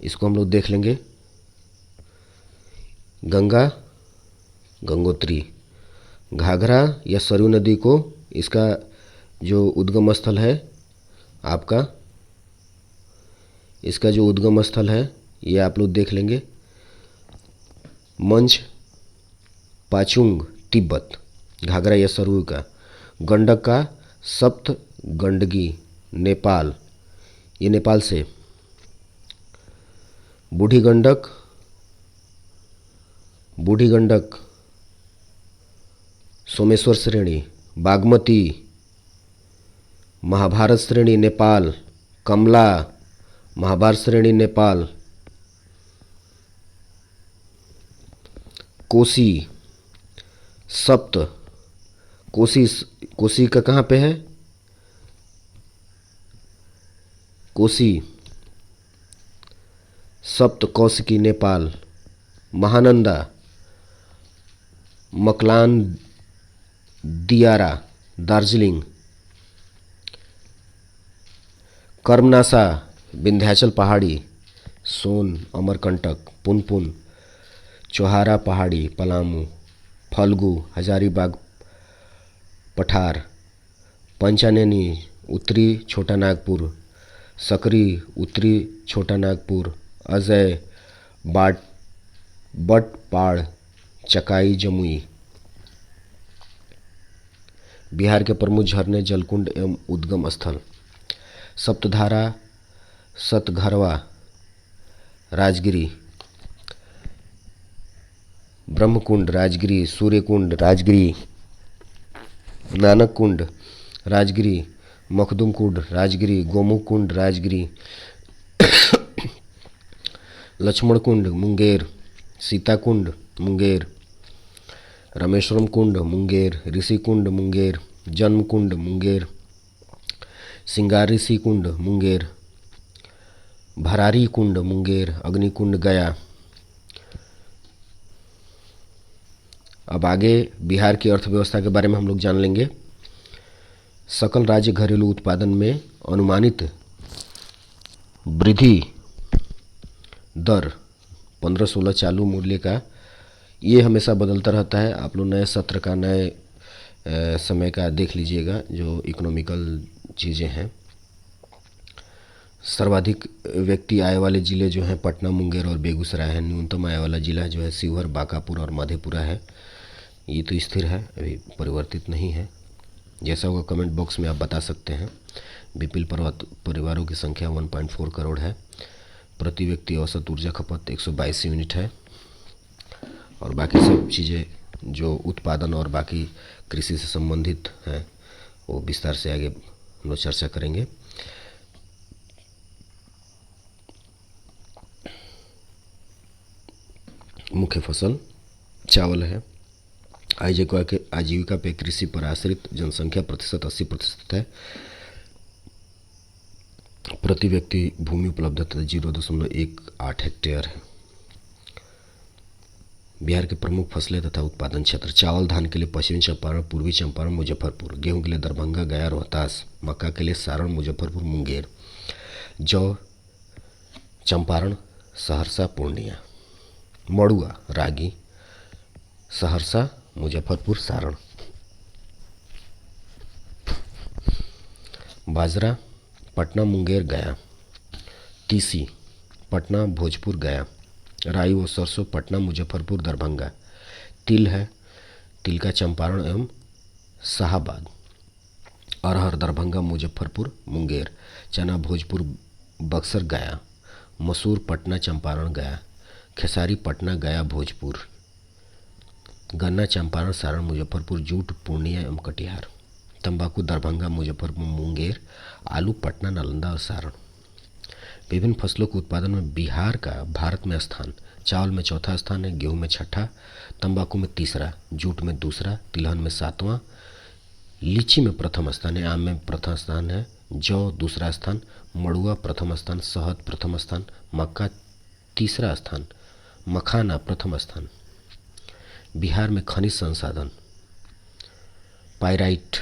इसको हम लोग देख लेंगे। गंगा, गंगोत्री, घाघरा या सरयू नदी को इसका जो उद्गम स्थल है आपका, इसका जो उद्गम स्थल है ये आप लोग देख लेंगे। मंच पाचुंग तिब्बत, घाघरा या सरयू का। गंडक का सप्त गंडकी नेपाल, ये नेपाल से। बूढ़ी गंडक सोमेश्वर श्रेणी, बागमती महाभारत श्रेणी नेपाल, कमला महाभारत श्रेणी नेपाल, कोसी सप्त, कोसी का कहाँ पे है? कोसी सप्त कौशिकी नेपाल, महानंदा मकलान दियारा दार्जिलिंग, कर्मनासा विंध्याचल पहाड़ी, सोन अमरकंटक पुनपुन, चौहारा पहाड़ी पलामू, फल्गु हजारीबाग पठार, पंचानेनी उत्तरी छोटा नागपुर, सकरी उत्तरी छोटा नागपुर, अजय बटपाड़ चकाई जमुई। बिहार के प्रमुख झरने जलकुंड एवं उद्गम स्थल, सप्तधारा सतघरवा राजगिरी, ब्रह्मकुंड राजगिरी, सूर्यकुंड राजगिरी, नानक कुंड राजगिरी, मखदुम कुंड राजगिरी, गोमुख कुंड राजगिरी, लक्ष्मण कुंड मुंगेर, सीता कुंड मुंगेर, रामेश्वरम कुंड मुंगेर, ऋषि कुंड मुंगेर, जन्म कुंड मुंगेर, सिंगार ऋषि कुंड मुंगेर, भरारी कुंड मुंगेर, अग्निकुंड गया। अब आगे बिहार की अर्थव्यवस्था के बारे में हम लोग जान लेंगे। सकल राज्य घरेलू उत्पादन में अनुमानित वृद्धि दर 15-16 चालू मूल्य का, ये हमेशा बदलता रहता है। आप लोग नए सत्र का, नए समय का देख लीजिएगा जो इकोनॉमिकल चीज़ें हैं। सर्वाधिक व्यक्ति आय वाले ज़िले जो हैं पटना, मुंगेर और बेगूसराय हैं। न्यूनतम आय वाला ज़िला जो है शिवहर, बांकापुर और मधेपुरा है। ये तो स्थिर है, अभी परिवर्तित नहीं है। जैसा होगा कमेंट बॉक्स में आप बता सकते हैं। बीपीएल परिवारों की संख्या 1.4 करोड़ है। प्रति व्यक्ति औसत ऊर्जा खपत 122 यूनिट है। और बाकी सब चीज़ें जो उत्पादन और बाकी कृषि से संबंधित हैं वो विस्तार से आगे हम लोग चर्चा करेंगे। मुख्य फसल चावल है। आजीविका पे कृषि पर आश्रित जनसंख्या प्रतिशत 80% है। प्रति व्यक्ति भूमि उपलब्धता 0.18 हेक्टेयर है। बिहार के प्रमुख फसलें तथा उत्पादन क्षेत्र, चावल धान के लिए पश्चिमी चंपारण, पूर्वी चंपारण, मुजफ्फरपुर, गेहूं के लिए दरभंगा, गया, रोहतास, मक्का के लिए सारण, मुजफ्फरपुर, मुंगेर, जौ चंपारण, सहरसा, पूर्णिया, मड़ुआ रागी सहरसा, मुजफ्फरपुर, सारण, बाजरा पटना, मुंगेर, गया, तीसी पटना, भोजपुर, गया, राई व सरसों पटना, मुजफ्फरपुर, दरभंगा, तिल है, तिल का चंपारण एवं शाहाबाद, अरहर दरभंगा, मुजफ्फरपुर, मुंगेर, चना भोजपुर, बक्सर, गया, मसूर पटना, चंपारण, गया, खेसारी पटना, गया, भोजपुर, गन्ना चंपारण, सारण, मुजफ्फरपुर, जूट पूर्णिया एवं कटिहार, तंबाकू दरभंगा, मुजफ्फरपुर, मुंगेर, आलू पटना, नालंदा और सारण। विभिन्न फसलों के उत्पादन में बिहार का भारत में स्थान चावल में चौथा स्थान है, गेहूं में छठा, तंबाकू में तीसरा, जूट में दूसरा, तिलहन में सातवां, लीची में प्रथम स्थान है, आम में प्रथम स्थान है, जौ दूसरा स्थान, मड़ुआ प्रथम स्थान, शहद प्रथम स्थान, मक्का तीसरा स्थान, मखाना प्रथम स्थान। बिहार में खनिज संसाधन पाइराइट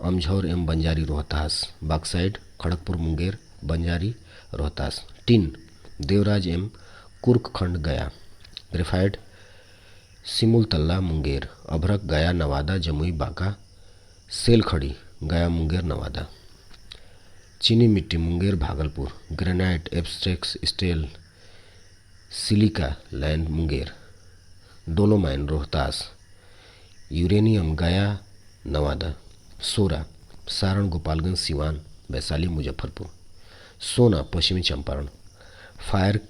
अमझौर एवं बंजारी रोहतास, बॉक्साइट खड़गपुर मुंगेर बंजारी रोहतास, टिन देवराज एवं कुर्क खंड गया, ग्रेफाइट सिमुलतल्ला मुंगेर, अभ्रक गया नवादा जमुई बांका, सेलखड़ी गया मुंगेर नवादा, चीनी मिट्टी मुंगेर भागलपुर, ग्रेनाइट एब्स्ट्रैक्स स्टेल सिलिका लैंड मुंगेर, डोलोमाइन रोहतास, यूरेनियम गया नवादा, सोरा सारण गोपालगंज सिवान वैशाली मुजफ्फरपुर, सोना पश्चिमी चंपारण, फायर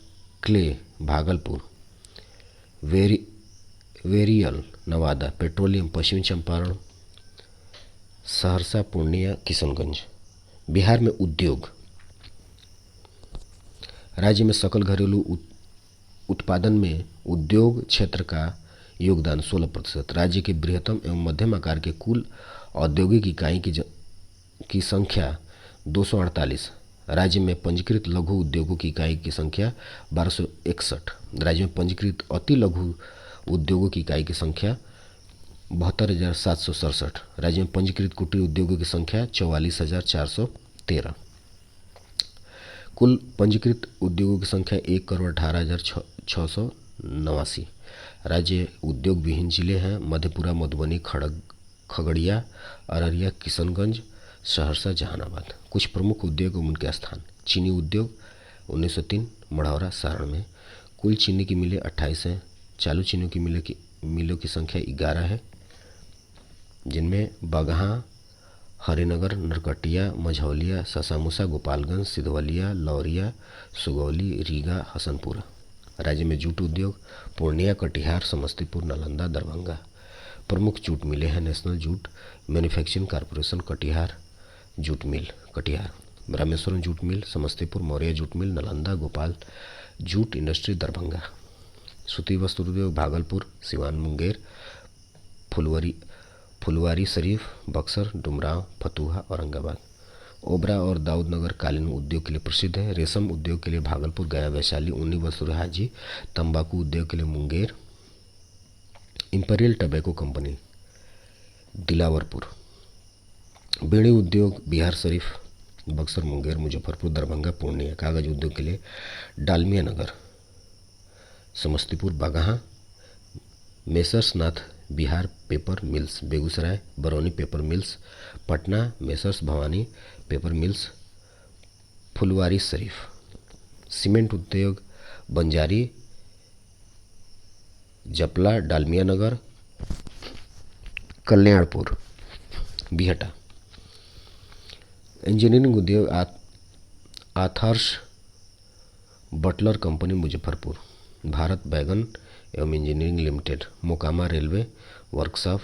क्ले भागलपुर, वेरियल नवादा, पेट्रोलियम पश्चिमी चंपारण, सहरसा पूर्णिया किशनगंज। बिहार में उद्योग, राज्य में सकल घरेलू उत्पादन में उद्योग क्षेत्र का योगदान 16%। राज्य के बृहत्तम एवं मध्यम आकार के कुल औद्योगिक इकाई की संख्या 248। राज्य में पंजीकृत लघु उद्योगों की इकाई की संख्या 1261। राज्य में पंजीकृत अति लघु उद्योगों की इकाई की संख्या 72,767। राज्य में पंजीकृत कुटीर उद्योगों की संख्या 44,413। कुल पंजीकृत उद्योगों की संख्या 1,18,689। राज्य उद्योग विहीन जिले हैं मधेपुरा, मधुबनी, खगड़िया, अररिया, किशनगंज, सहरसा, जहानाबाद। कुछ प्रमुख उद्योग एवं उनके स्थान। चीनी उद्योग 1903 मढ़ौरा सारण में। कुल चीनी की मिलें 28 हैं। चालू चीनी की मिलों की संख्या 11 है, जिनमें बगहा, हरिनगर, नरकटिया, मझौलिया, ससामूसा, गोपालगंज, सिधवलिया, लौरिया, सुगौली, रीगा, हसनपुरा। राज्य में जूट उद्योग पूर्णिया, कटिहार, समस्तीपुर, नालंदा, दरभंगा। प्रमुख जूट मिलें हैं national jute manufacturing corporation Katihar, jute mill Katihar, Rameswaram jute mill Samastipur, Maurya jute mill Nalanda, Gopal jute industry Darbhanga. सूती वस्त्र उद्योग भागलपुर, सिवान, मुंगेर, फुलवारी शरीफ, बक्सर, डुमरांव, फतुहा, औरंगाबाद। ओबरा और दाऊदनगर कालीन उद्योग के लिए प्रसिद्ध है। रेशम उद्योग के लिए भागलपुर, गया, वैशाली। ऊनी वस्त्र हाजी। तंबाकू उद्योग के लिए Munger. Imperial tobacco company Dilawarpur. बीड़ी उद्योग बिहार शरीफ, बक्सर, मुंगेर, मुजफ्फरपुर, दरभंगा, पूर्णिया। कागज उद्योग के लिए Dalmia Nagar, Samastipur, Bagaha. Messrs Nath Bihar paper mills, Begusarai, Barauni paper mills, Patna. Messrs Bhawani paper mills, Phulwari Sharif. Cement उद्योग बंजारी, जपला, डालमिया नगर, कल्याणपुर, बिहटा। इंजीनियरिंग उद्योग Arthurs Butler company Muzaffarpur. Bharat wagon एवं engineering limited, Mokama railway workshop,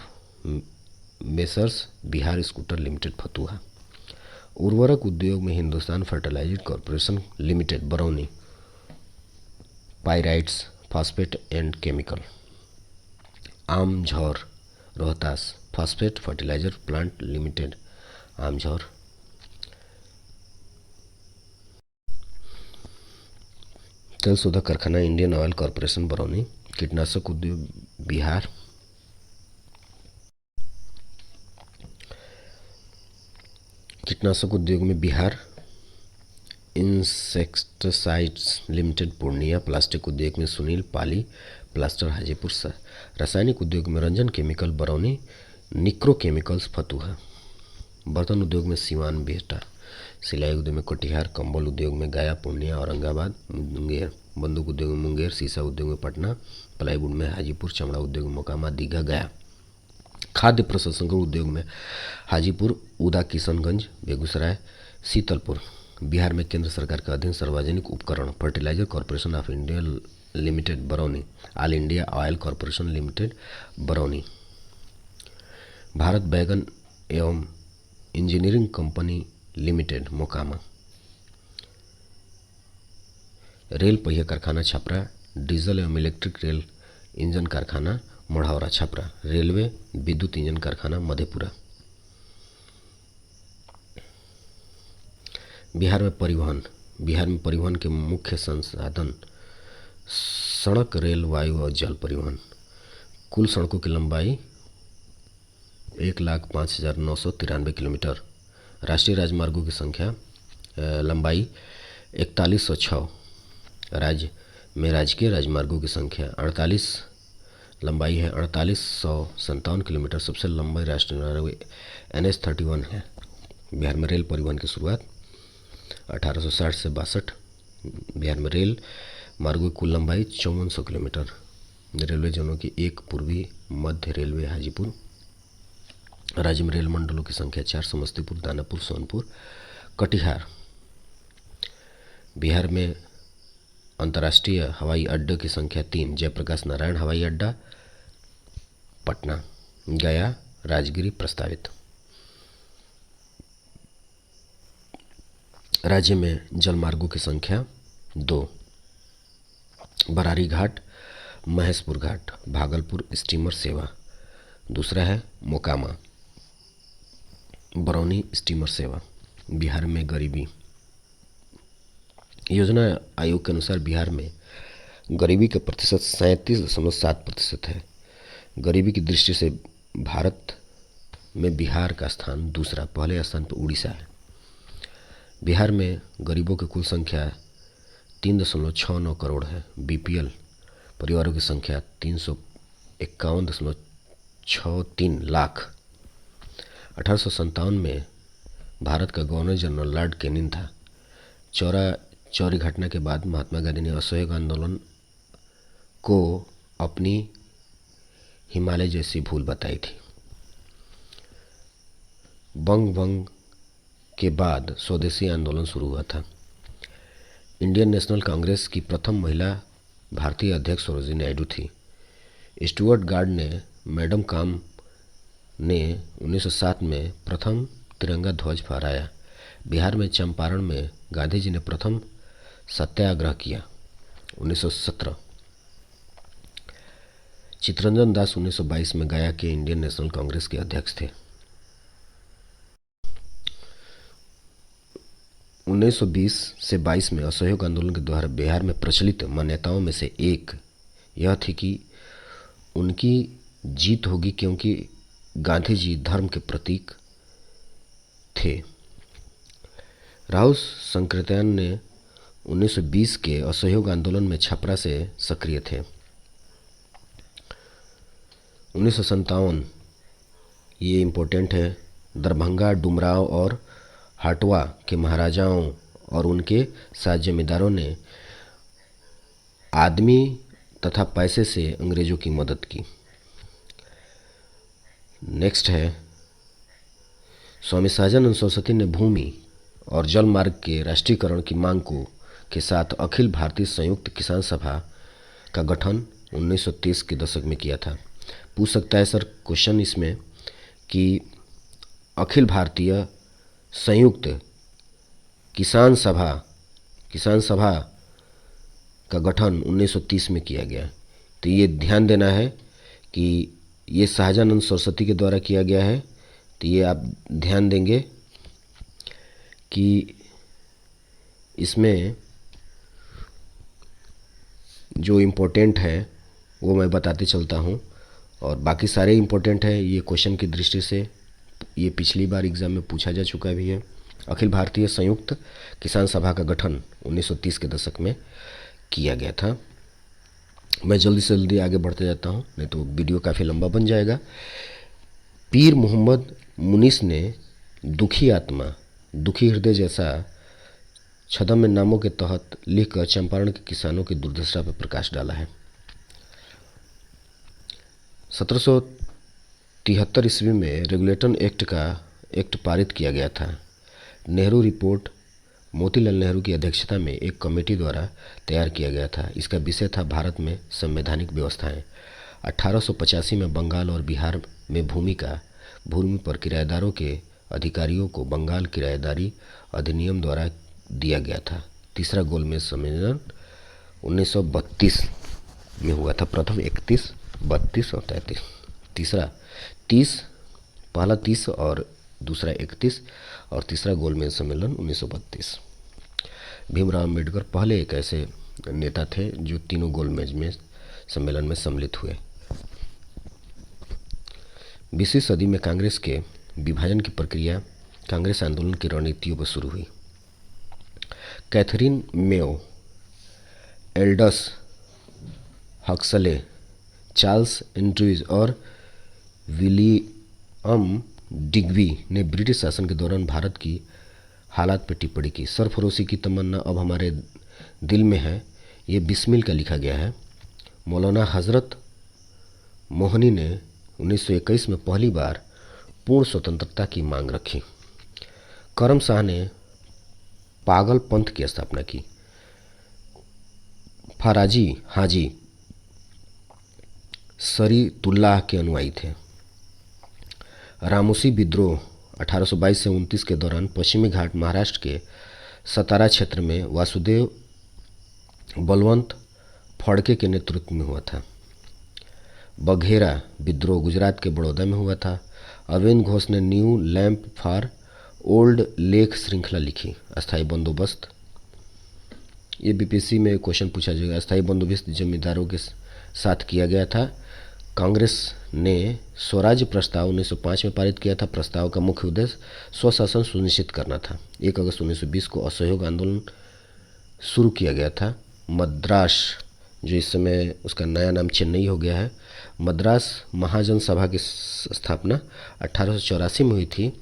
messrs Bihar scooter limited, Fatuha. उर्वरक उद्योग में Hindustan fertiliser corporation limited, Barauni, pyrites phosphate and chemical. Amjhore Rohtas, phosphate fertiliser plant limited, आमझौर। तेल शोधक कारखाना Indian oil corporation, Barauni. कीटनाशक उद्योग बिहार। कीटनाशक उद्योग में Bihar insecticides limited, Purnia. Plastic उद्योग में सुनील पाली प्लास्टर, हाजीपुर। रासायनिक उद्योग में रंजन केमिकल, बरौनी। निक्रो केमिकल्स, फतुहा। बर्तन उद्योग में सिवान, बिहटा। सिलाई उद्योग में कटिहार। कंबल उद्योग में गया, पूर्णिया, औरंगाबाद, मुंगेर। बंदूक उद्योग में मुंगेर। शीशा उद्योग में पटना। प्लाईवुड में हाजीपुर। चमड़ा उद्योग में मोकामा, दीघा, गया। खाद्य प्रसंस्करण उद्योग में हाजीपुर, उदा, किशनगंज, बेगूसराय, शीतलपुर। बिहार में केंद्र सरकार के अधीन सार्वजनिक उपकरण fertilizer corporation of India limited, Barauni. All India oil corporation limited, Barauni. Bharat wagon एवं engineering company limited, Mokama. Rail पहिया कारखाना छपरा, डीजल एवं इलेक्ट्रिक रेल इंजन कारखाना मढ़ौरा छपरा, रेलवे विद्युत इंजन कारखाना मधेपुरा। बिहार में परिवहन के मुख्य संसाधन सड़क, रेल, वायु और जल परिवहन। कुल सड़कों की लंबाई 1,05,993 किलोमीटर। राष्ट्रीय राजमार्गों की संख्या लंबाई 4106। राज्य में राजकीय राजमार्गों की संख्या 48, लंबाई है 4857 किलोमीटर। सबसे लंबा राष्ट्रीय मार्ग NH-31 है। बिहार में रेल परिवहन की शुरुआत 1860 से 62। बिहार में रेल मार्गों की कुल लंबाई 5400 किलोमीटर। रेलवे जोनों की एक पूर्वी मध्य रेलवे हाजीपुर। राज्य में रेल मंडलों की संख्या 4, समस्तीपुर, दानापुर, सोनपुर, कटिहार। बिहार में अंतर्राष्ट्रीय हवाई अड्डों की संख्या 3, जयप्रकाश नारायण हवाई अड्डा पटना, गया, राजगिरी प्रस्तावित। राज्य में जलमार्गों की संख्या 2, बरारी घाट, महेशपुर घाट, भागलपुर स्टीमर सेवा। दूसरा है मोकामा, बरौनी स्टीमर सेवा। बिहार में गरीबी। योजना आयोग के अनुसार बिहार में गरीबी का प्रतिशत 37.7% है। गरीबी की दृष्टि से भारत में बिहार का स्थान दूसरा, पहले स्थान पर उड़ीसा है। बिहार में गरीबों की कुल संख्या 3.69 करोड़ है। BPL परिवारों की संख्या 351.63 लाख। 1857 में भारत का गवर्नर जनरल लॉर्ड कैनिंग था। चौरी घटना के बाद महात्मा गांधी ने असहयोग आंदोलन को अपनी हिमालय जैसी भूल बताई थी। बंग भंग के बाद स्वदेशी आंदोलन शुरू हुआ था। इंडियन नेशनल कांग्रेस की प्रथम महिला भारतीय अध्यक्ष सरोजिनी नायडू थी। स्टुअर्ट गार्ड ने मैडम काम ने 1907 में प्रथम तिरंगा ध्वज फहराया। बिहार में चंपारण में गांधी जी ने प्रथम सत्याग्रह किया 1917। चित्तरंजन दास 1922 में गया के इंडियन नेशनल कांग्रेस के अध्यक्ष थे। 1920 से 22 में असहयोग आंदोलन के द्वारा बिहार में प्रचलित मान्यताओं में से एक यह थी कि उनकी जीत होगी, क्योंकि गांधी जी धर्म के प्रतीक थे। राव संकृत्यान ने 1920 के असहयोग आंदोलन में छपरा से सक्रिय थे। 1957, ये इम्पोर्टेंट है, दरभंगा, डुमराव और हाटवा के महाराजाओं और उनके साथ जमींदारों ने आदमी तथा पैसे से अंग्रेजों की मदद की। नेक्स्ट है, स्वामी सहजानंद सरस्वती ने भूमि और जल मार्ग के राष्ट्रीयकरण की मांग के साथ अखिल भारतीय संयुक्त किसान सभा का गठन 1930 के दशक में किया था। पूछ सकता है सर क्वेश्चन इसमें कि अखिल भारतीय संयुक्त किसान सभा का गठन 1930 में किया गया। तो ये ध्यान देना है कि ये सहजानंद सरस्वती के द्वारा किया गया है। तो ये आप ध्यान देंगे कि इसमें जो इम्पोर्टेंट है वो मैं बताते चलता हूँ, और बाकी सारे इम्पोर्टेंट है। ये क्वेश्चन की दृष्टि से ये पिछली बार एग्जाम में पूछा जा चुका भी है। अखिल भारतीय संयुक्त किसान सभा का गठन 1930 के दशक में किया गया था। मैं जल्दी से जल्दी आगे बढ़ते जाता हूँ, नहीं तो वीडियो काफ़ी लंबा बन जाएगा। पीर मोहम्मद मुनीस ने दुखी आत्मा दुखी हृदय जैसा छद्म नामों के तहत लिखकर चंपारण के किसानों की दुर्दशा पर प्रकाश डाला है। 1773 ईस्वी में रेगुलेटन एक्ट पारित किया गया था। नेहरू रिपोर्ट मोतीलाल नेहरू की अध्यक्षता में एक कमेटी द्वारा तैयार किया गया था। इसका विषय था भारत में संवैधानिक व्यवस्थाएं। 1885 में बंगाल और बिहार में भूमि पर किराएदारों के अधिकारियों को बंगाल किराएदारी अधिनियम द्वारा दिया गया था। तीसरा गोलमेज सम्मेलन 1932 में हुआ था। प्रथम 31, 32 और 33। तीसरा 30, पहला 30 और दूसरा 31 और तीसरा गोलमेज सम्मेलन 1932। भीमराव अम्बेडकर पहले एक ऐसे नेता थे जो तीनों गोलमेज में सम्मेलन में सम्मिलित हुए। 20वीं सदी में कांग्रेस के विभाजन की प्रक्रिया कांग्रेस आंदोलन की रणनीतियों पर शुरू हुई। Catherine Mayo, Aldous Huxley, Charles Andrews और विलियम डिग्बी ने ब्रिटिश शासन के दौरान भारत की हालात पर टिप्पणी की। सरफरोशी की तमन्ना अब हमारे दिल में है, ये बिस्मिल का लिखा गया है। मौलाना हजरत मोहनी ने 1921 में पहली बार पूर्ण स्वतंत्रता की मांग रखी। करम शाह ने पागल पंथ की स्थापना की। फराजी हाजी शरीतुल्लाह के अनुयायी थे। रामोसी विद्रोह 1822 से 29 के दौरान पश्चिमी घाट महाराष्ट्र के सतारा क्षेत्र में वासुदेव बलवंत फड़के के नेतृत्व में हुआ था। बघेरा विद्रोह गुजरात के बड़ौदा में हुआ था। अरविंद घोष ने new lamp for old lake श्रृंखला लिखी। अस्थायी बंदोबस्त, ये बीपीएससी में क्वेश्चन पूछा जाएगा। अस्थायी बंदोबस्त जमींदारों के साथ किया गया था। कांग्रेस ने स्वराज्य प्रस्ताव 1905 में पारित किया था। प्रस्ताव का मुख्य उद्देश्य स्वशासन सुनिश्चित करना था। 1 अगस्त 1920 को असहयोग आंदोलन शुरू किया गया था। मद्रास, जो इस समय उसका नया नाम चेन्नई हो गया है, मद्रास महाजन सभा की स्थापना 1884 में हुई थी।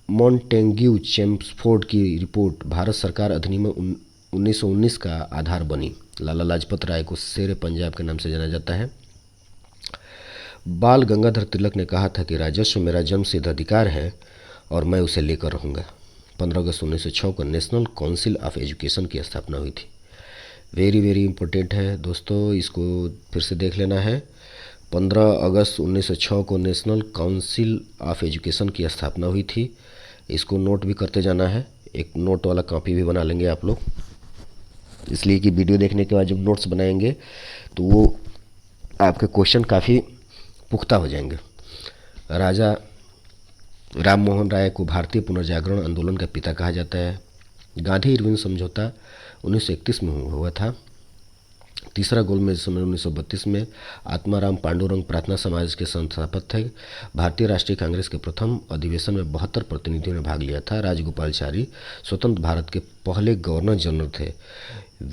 मॉन्टेग्यू चेम्सफोर्ड की रिपोर्ट भारत सरकार अधिनियम 1919 का आधार बनी। लाला लाजपत राय को शेर पंजाब के नाम से जाना जाता है। बाल गंगाधर तिलक ने कहा था कि राजस्व मेरा जन्मसिद्ध अधिकार है और मैं उसे लेकर रहूँगा। 15 अगस्त 1906 को नेशनल काउंसिल ऑफ एजुकेशन की स्थापना हुई थी। वेरी इंपॉर्टेंट है दोस्तों, इसको फिर से देख लेना है। 15 अगस्त 1906 को नेशनल काउंसिल ऑफ एजुकेशन की स्थापना हुई थी। इसको नोट भी करते जाना है। एक नोट वाला कॉपी भी बना लेंगे आप लोग, इसलिए कि वीडियो देखने के बाद जब नोट्स बनाएंगे तो वो आपके क्वेश्चन काफ़ी पुख्ता हो जाएंगे। राजा राम मोहन राय को भारतीय पुनर्जागरण आंदोलन का पिता कहा जाता है। गांधी इरविन समझौता 1931 में हुआ था। तीसरा गोलमेज सम्मेलन 1932 में। आत्माराम पांडुरंग प्रार्थना समाज के संस्थापक थे। भारतीय राष्ट्रीय कांग्रेस के प्रथम अधिवेशन में 72 प्रतिनिधियों ने भाग लिया था। राजगोपालचारी स्वतंत्र भारत के पहले गवर्नर जनरल थे।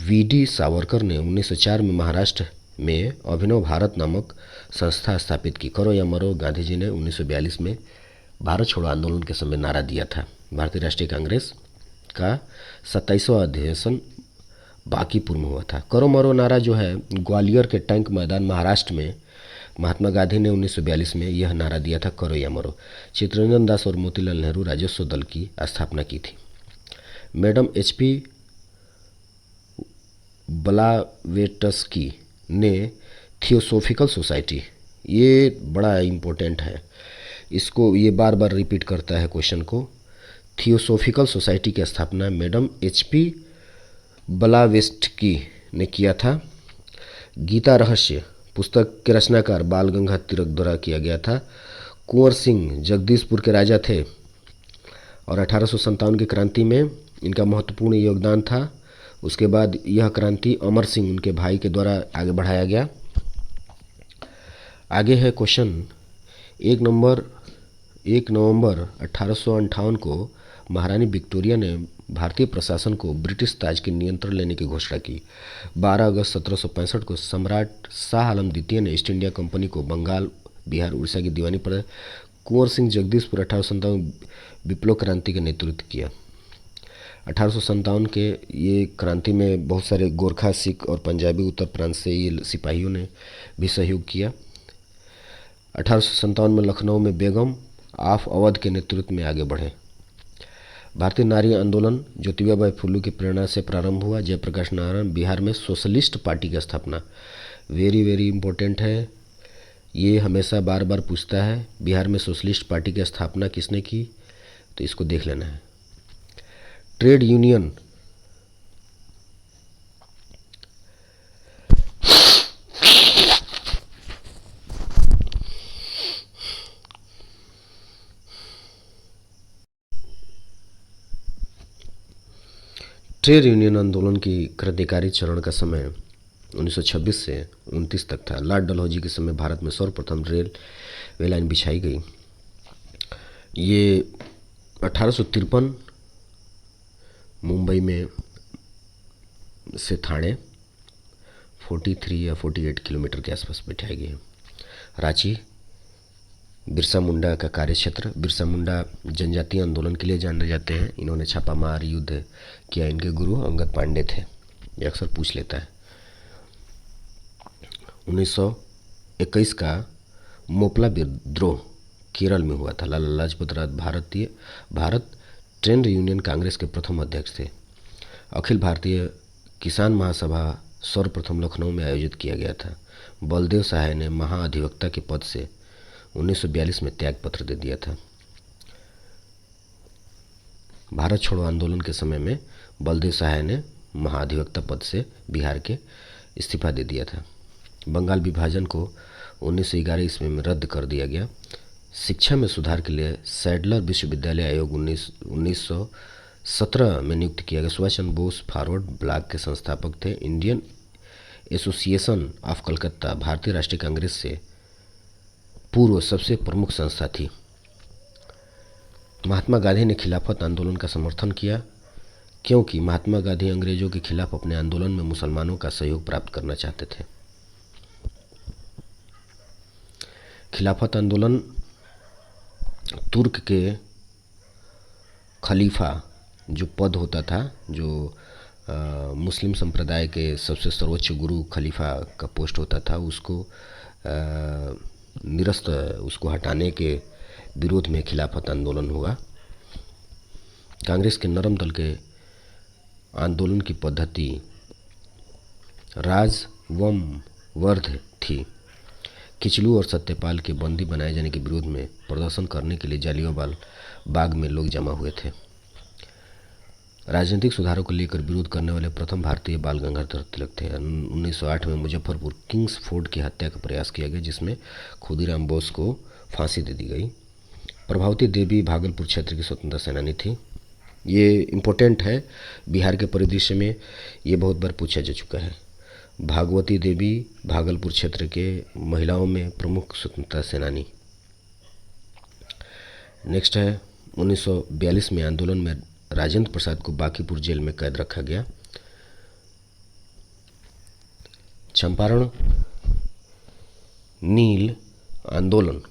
वीडी सावरकर ने 1904 में महाराष्ट्र में अभिनव भारत नामक संस्था स्थापित की। करो या मरो, गांधी जी ने 1942 में भारत छोड़ो आंदोलन के समय नारा दिया था। भारतीय राष्ट्रीय कांग्रेस का 27वां अधिवेशन बांकीपुर में हुआ था। करो मरो नारा जो है, ग्वालियर के टैंक मैदान महाराष्ट्र में महात्मा गांधी ने 1942 में यह नारा दिया था, करो या मरो। चित्तरंजन दास और मोतीलाल नेहरू राजस्व दल की स्थापना की थी। मैडम HP ब्लावेट्स्की ने थियोसोफिकल सोसाइटी, ये बड़ा इम्पोर्टेंट है, इसको ये बार बार रिपीट करता है क्वेश्चन को। थियोसोफिकल सोसाइटी की स्थापना मैडम HP ब्लावेट्स्की ने किया था। गीता रहस्य पुस्तक के रचनाकार बाल गंगाधर तिलक द्वारा किया गया था। कुंवर सिंह जगदीशपुर के राजा थे और 1857 की क्रांति में इनका महत्वपूर्ण योगदान था। उसके बाद यह क्रांति अमर सिंह उनके भाई के द्वारा आगे बढ़ाया गया। आगे है क्वेश्चन 1 नवंबर 1858 को महारानी विक्टोरिया ने भारतीय प्रशासन को ब्रिटिश ताज के नियंत्रण लेने की घोषणा की। 12 अगस्त 1765 को सम्राट शाह आलम द्वितीय ने ईस्ट इंडिया कंपनी को बंगाल, बिहार, उड़ीसा की दीवानी पर कुंवर सिंह जगदीशपुर 1857 विप्लव क्रांति का नेतृत्व किया। 1857 के ये क्रांति में बहुत सारे गोरखा, सिख और पंजाबी उत्तर प्रांत से ये सिपाहियों ने भी सहयोग किया। 1857 में लखनऊ में बेगम ऑफ अवध के नेतृत्व में आगे बढ़े। भारतीय नारी आंदोलन ज्योतिबा बाई फुल्लू की प्रेरणा से प्रारंभ हुआ। जयप्रकाश नारायण बिहार में सोशलिस्ट पार्टी की स्थापना, वेरी इंपॉर्टेंट है, ये हमेशा बार बार पूछता है। बिहार में सोशलिस्ट पार्टी की स्थापना किसने की, तो इसको देख लेना है। ट्रेड यूनियन ट्रेड यूनियन आंदोलन की क्रांतिकारी चरण का समय 1926 से 29 तक था। लॉर्ड डलहौजी के समय भारत में सर्वप्रथम रेलवे लाइन बिछाई गई। ये 1853 मुंबई में से ठाणे 43 या 48 किलोमीटर के आसपास बिठाई गई है। रांची बिरसा मुंडा का कार्यक्षेत्र। बिरसा मुंडा जनजातीय आंदोलन के लिए जाने जाते हैं। इन्होंने छापामार युद्ध किया। इनके गुरु अंगद पांडे थे। ये अक्सर पूछ लेता है। 1921 का मोपला विद्रोह केरल में हुआ था। लाला लाजपत राय भारत ट्रेड यूनियन कांग्रेस के प्रथम अध्यक्ष थे। अखिल भारतीय किसान महासभा सर्वप्रथम लखनऊ में आयोजित किया गया था। बलदेव सहाय ने महाअधिवक्ता के पद से 1942 में त्याग पत्र दे दिया था। भारत छोड़ो आंदोलन के समय में बलदेव सहाय ने महाअधिवक्ता पद से बिहार के इस्तीफा दे दिया था। बंगाल विभाजन को 1911 ईस्वी में रद्द कर दिया गया। शिक्षा में सुधार के लिए सैडलर विश्वविद्यालय आयोग 1917 में नियुक्त किया गया। सुभाष चंद्र बोस फॉरवर्ड ब्लॉक के संस्थापक थे। इंडियन एसोसिएशन ऑफ कलकत्ता भारतीय राष्ट्रीय कांग्रेस से पूर्व सबसे प्रमुख संस्था थी। महात्मा गांधी ने खिलाफत आंदोलन का समर्थन किया, क्योंकि महात्मा गांधी अंग्रेजों के खिलाफ अपने आंदोलन में मुसलमानों का सहयोग प्राप्त करना चाहते थे। खिलाफत आंदोलन तुर्क के खलीफा जो पद होता था, जो मुस्लिम संप्रदाय के सबसे सर्वोच्च गुरु खलीफा का पोस्ट होता था, उसको निरस्त उसको हटाने के विरोध में खिलाफत आंदोलन हुआ। कांग्रेस के नरम दल के आंदोलन की पद्धति राजवंशवर्ध थी। किचलू और सत्यपाल के बंदी बनाए जाने के विरोध में प्रदर्शन करने के लिए जालियांवाला बाग में लोग जमा हुए थे। राजनीतिक सुधारों को लेकर विरोध करने वाले प्रथम भारतीय बाल गंगाधर तिलक थे। 1908 में मुजफ्फरपुर किंग्स फोर्ट की हत्या का प्रयास किया गया, जिसमें खुदीराम बोस को फांसी दे दी गई। प्रभावती देवी भागलपुर क्षेत्र की स्वतंत्रता सेनानी थी। ये इम्पोर्टेंट है, बिहार के परिदृश्य में ये बहुत बार पूछा जा चुका है। भागवती देवी भागलपुर क्षेत्र के महिलाओं में प्रमुख स्वतंत्रता सेनानी। नेक्स्ट है 1942 में आंदोलन में राजेंद्र प्रसाद को बांकीपुर जेल में कैद रखा गया। चंपारण नील आंदोलन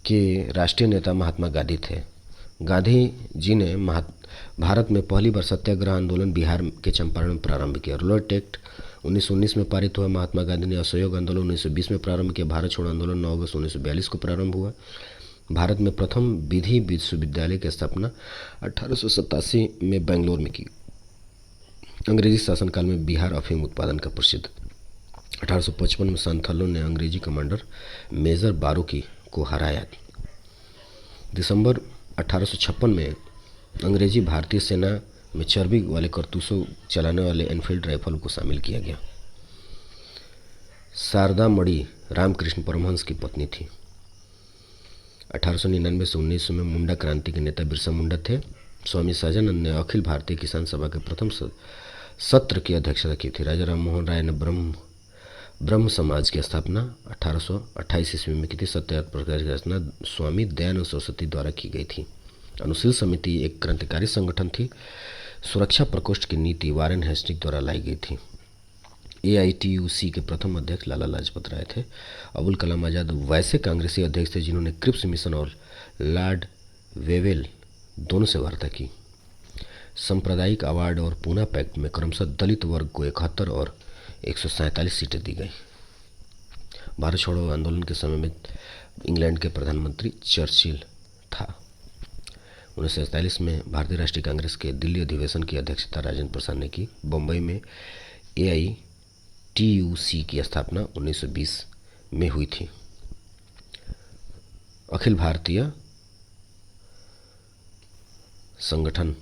के राष्ट्रीय नेता महात्मा गांधी थे। गांधी जी ने भारत में पहली बार सत्याग्रह आंदोलन बिहार के चंपारण में प्रारंभ किया। रॉलेट एक्ट 1919 में पारित हुआ। महात्मा गांधी ने असहयोग आंदोलन 1920 में प्रारंभ किया। भारत छोड़ो आंदोलन 9 अगस्त 1942 को प्रारंभ हुआ। भारत में प्रथम विधि विश्वविद्यालय की स्थापना 1887 में बेंगलोर में की। अंग्रेजी शासनकाल में बिहार अफीम उत्पादन का प्रसिद्ध। 1855 में सांथालों ने अंग्रेजी कमांडर मेजर बारोकी को हराया। दिसंबर 1856 में अंग्रेजी भारतीय सेना में चर्बी वाले कारतूसों चलाने वाले एनफील्ड राइफल को शामिल किया गया। शारदा मणि रामकृष्ण परमहंस की पत्नी थी। 1899 से 1900 में मुंडा क्रांति के नेता बिरसा मुंडा थे। स्वामी सहजानंद ने अखिल भारतीय किसान सभा के प्रथम सत्र की अध्यक्षता की थी। राजा राम मोहन राय ने ब्रह्म समाज की स्थापना 1828 ईस्वी में की थी। सत्याग्रह प्रकार की रचना स्वामी दयानंद सरस्वती द्वारा की गई थी। अनुशील समिति एक क्रांतिकारी संगठन थी। सुरक्षा प्रकोष्ठ की नीति वारेन हेस्टिंग्स द्वारा लाई गई थी। AITUC के प्रथम अध्यक्ष लाला लाजपत राय थे। अबुल कलाम आज़ाद वैसे कांग्रेसी अध्यक्ष थे जिन्होंने क्रिप्स मिशन और लॉर्ड वेवेल दोनों से वार्ता की। सांप्रदायिक अवार्ड और पूना पैक्ट में क्रमशः दलित वर्ग को 71 और 147 सीटें दी गई। भारत छोड़ो आंदोलन के समय में इंग्लैंड के प्रधानमंत्री चर्चिल था। 1947 में भारतीय राष्ट्रीय कांग्रेस के दिल्ली अधिवेशन की अध्यक्षता राजेंद्र प्रसाद ने की। बम्बई में AITUC की स्थापना 1920 में हुई थी। अखिल भारतीय संगठन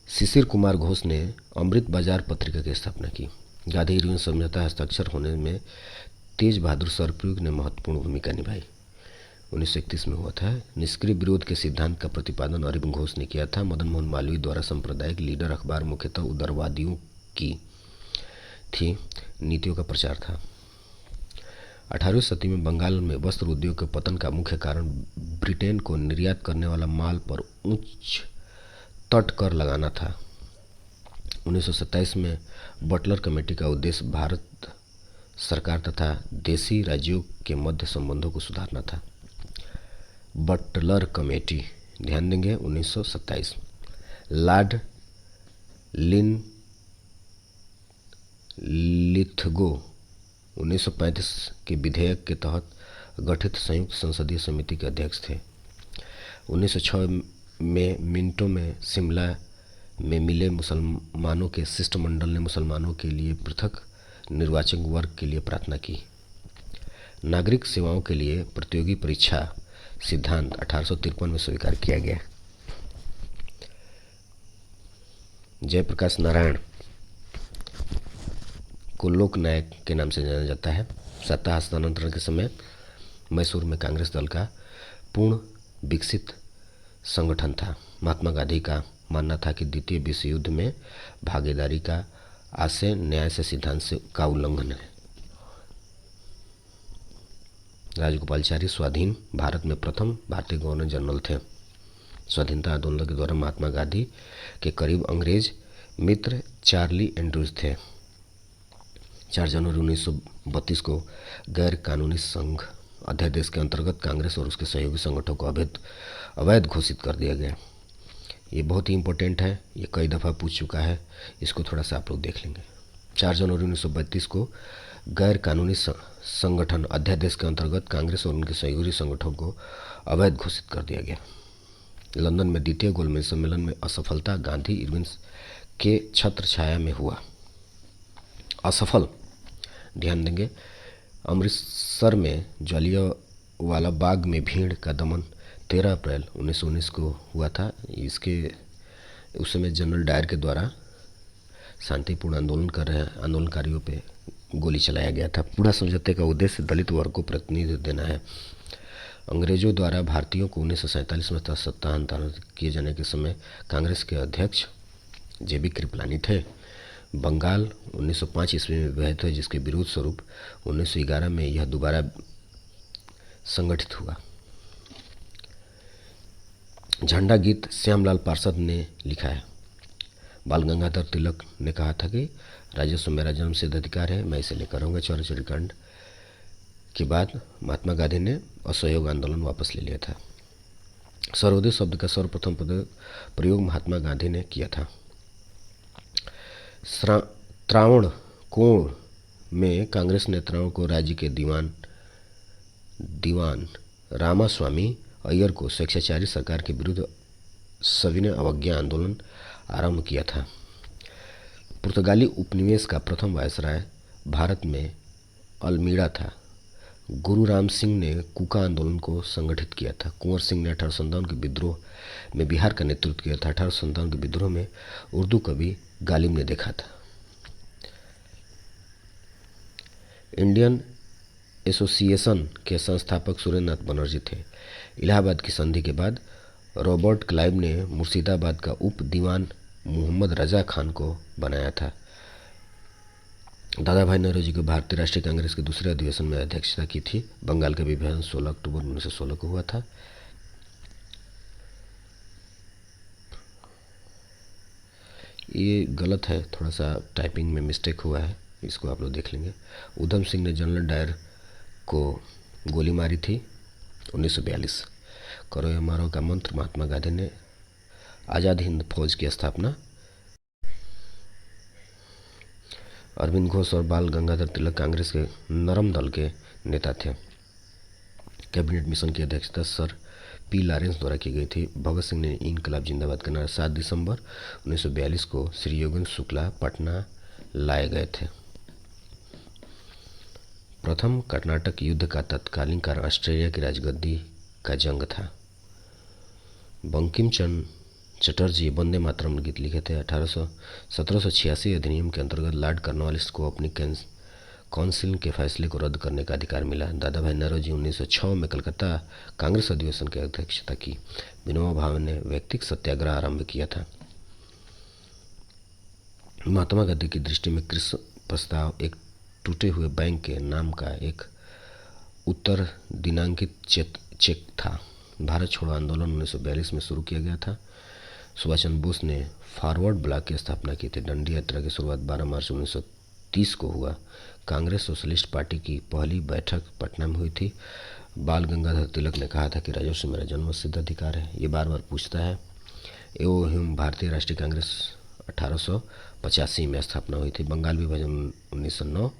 शिशिर कुमार घोष ने अमृत बाजार पत्रिका की स्थापना की। गांधी इरविन समझौता हस्ताक्षर होने में तेज बहादुर सरप्रयोग ने महत्वपूर्ण भूमिका निभाई। 1931 में हुआ था। निष्क्रिय विरोध के सिद्धांत का प्रतिपादन अरविंद घोष ने किया था। मदन मोहन मालवीय द्वारा सांप्रदायिक लीडर अखबार मुख्यतः उदारवादियों की थी नीतियों का प्रचार था। 18वीं शताब्दी में बंगाल में वस्त्र उद्योग के पतन का मुख्य कारण ब्रिटेन को निर्यात करने वाला माल पर उच्च तट कर लगाना था। 1927 में बटलर कमेटी का उद्देश्य भारत सरकार तथा देशी राज्यों के मध्य संबंधों को सुधारना था। बटलर कमेटी, ध्यान देंगे 1927। लॉर्ड लिथगो 1935 के विधेयक के तहत गठित संयुक्त संसदीय समिति के अध्यक्ष थे। 1906 में मिंटो में शिमला में मिले मुसलमानों के शिष्टमंडल ने मुसलमानों के लिए पृथक निर्वाचन वर्ग के लिए प्रार्थना की। नागरिक सेवाओं के लिए प्रतियोगी परीक्षा सिद्धांत 1853 में स्वीकार किया गया। जयप्रकाश नारायण को लोक नायक के नाम से जाना जाता है। सत्ता हस्तांतरण के समय मैसूर में कांग्रेस दल का पूर्ण विकसित संगठन था। महात्मा गांधी का मानना था कि द्वितीय विश्व युद्ध में भागीदारी का आशय न्याय से सिद्धांत से का उल्लंघन है। राजगोपालाचारी स्वाधीन भारत में प्रथम भारतीय गवर्नर जनरल थे। स्वाधीनता आंदोलन के दौरान महात्मा गांधी के करीब अंग्रेज मित्र चार्ली एंड्रूज थे। 4 जनवरी 1932 को गैर कानूनी संघ अध्यादेश के अंतर्गत कांग्रेस और उसके सहयोगी संगठनों को अवैध घोषित कर दिया गया। ये बहुत ही इम्पोर्टेंट है, ये कई दफ़ा पूछ चुका है, इसको थोड़ा सा आप लोग देख लेंगे। 4 जनवरी 1932 को गैर कानूनी संगठन अध्यादेश के अंतर्गत कांग्रेस और उनके सहयोगी संगठनों को अवैध घोषित कर दिया गया। लंदन में द्वितीय गोलमेज सम्मेलन में असफलता गांधी इरविन के छत्र छाया में हुआ। असफल, ध्यान देंगे। अमृतसर में जलियांवाला बाग में भीड़ का दमन 13 अप्रैल 1919 को हुआ था। उस समय जनरल डायर के द्वारा शांतिपूर्ण आंदोलन कर रहे आंदोलनकारियों पे गोली चलाया गया था। पूरा समझौते का उद्देश्य दलित वर्ग को प्रतिनिधित्व देना है। अंग्रेजों द्वारा भारतीयों को 1947 में सत्ता हस्तांतरित किए जाने के समय कांग्रेस के अध्यक्ष जेबी कृपलानी थे। बंगाल 1905 ईस्वी में विभाजित हुआ, जिसके विरोध स्वरूप 1911 में यह दोबारा संगठित हुआ। झंडा गीत श्यामलाल पार्षद ने लिखा है। बाल गंगाधर तिलक ने कहा था कि राजस्व मेरा जन्मसिद्ध अधिकार है, मैं इसे लेकर रहूँगा। चौरी कांड के बाद महात्मा गांधी ने असहयोग आंदोलन वापस ले लिया था। सर्वोदय शब्द का सर्वप्रथम प्रयोग महात्मा गांधी ने किया था। त्रावणकोण में कांग्रेस ने त्रावण को राज्य के दीवान रामास्वामी अय्यर को स्वेच्छाचारी सरकार के विरुद्ध सविनय अवज्ञा आंदोलन आरंभ किया था। पुर्तगाली उपनिवेश का प्रथम वायसराय भारत में अल्मीड़ा था। गुरु राम सिंह ने कूका आंदोलन को संगठित किया था। कुंवर सिंह ने 1857 के विद्रोह में बिहार का नेतृत्व किया था। 1857 के विद्रोह में उर्दू कवि गालिब ने देखा था। इंडियन एसोसिएशन के संस्थापक सुरेंद्रनाथ बनर्जी थे। इलाहाबाद की संधि के बाद रॉबर्ट क्लाइव ने मुर्शिदाबाद का उप दीवान मोहम्मद रजा खान को बनाया था। दादा भाई नौरोजी को भारतीय राष्ट्रीय कांग्रेस के दूसरे अधिवेशन में अध्यक्षता की थी। बंगाल का विभाजन 16 अक्टूबर 1916 को हुआ था। ये गलत है, थोड़ा सा टाइपिंग में मिस्टेक हुआ है, इसको आप लोग देख लेंगे। उधम सिंह ने जनरल डायर को गोली मारी थी 1942। करो या मारो का मंत्र महात्मा गांधी ने आज़ाद हिंद फौज की स्थापना। अरविंद घोष और बाल गंगाधर तिलक कांग्रेस के नरम दल के नेता थे। कैबिनेट मिशन की अध्यक्षता सर पी लॉरेंस द्वारा की गई थी। भगत सिंह ने इनकलाब जिंदाबाद का नारा 7 दिसंबर 1942 को श्री योगेंद्र शुक्ला पटना लाए गए थे। प्रथम कर्नाटक युद्ध का तत्कालीन कारण ऑस्ट्रेलिया की राजगद्दी का जंग था। बंकिम चंद्र चटर्जी वंदे मातरम गीत लिखे थे। 1786 अधिनियम के अंतर्गत लॉर्ड कॉर्नवालिस को अपनी काउंसिल के फैसले को रद्द करने का अधिकार मिला। दादा भाई नौरोजी 1906 में कलकत्ता कांग्रेस अधिवेशन की अध्यक्षता की। विनोबा भावे ने व्यक्तिगत सत्याग्रह आरंभ किया था। महात्मा गांधी की दृष्टि में कृषि प्रस्ताव एक टूटे हुए बैंक के नाम का एक उत्तर दिनांकित चेक था। भारत छोड़ो आंदोलन 1942 में शुरू किया गया था। सुभाष चंद्र बोस ने फॉरवर्ड ब्लॉक की स्थापना की थी। डंडी यात्रा की शुरुआत 12 मार्च 1930 को हुआ। कांग्रेस सोशलिस्ट पार्टी की पहली बैठक पटना में हुई थी। बाल गंगाधर तिलक ने कहा था कि राजस्व मेरा जन्मसिद्ध अधिकार है। ये बार बार पूछता है। एवं भारतीय राष्ट्रीय कांग्रेस 1885 में स्थापना हुई थी। बंगाल विभाजन 1909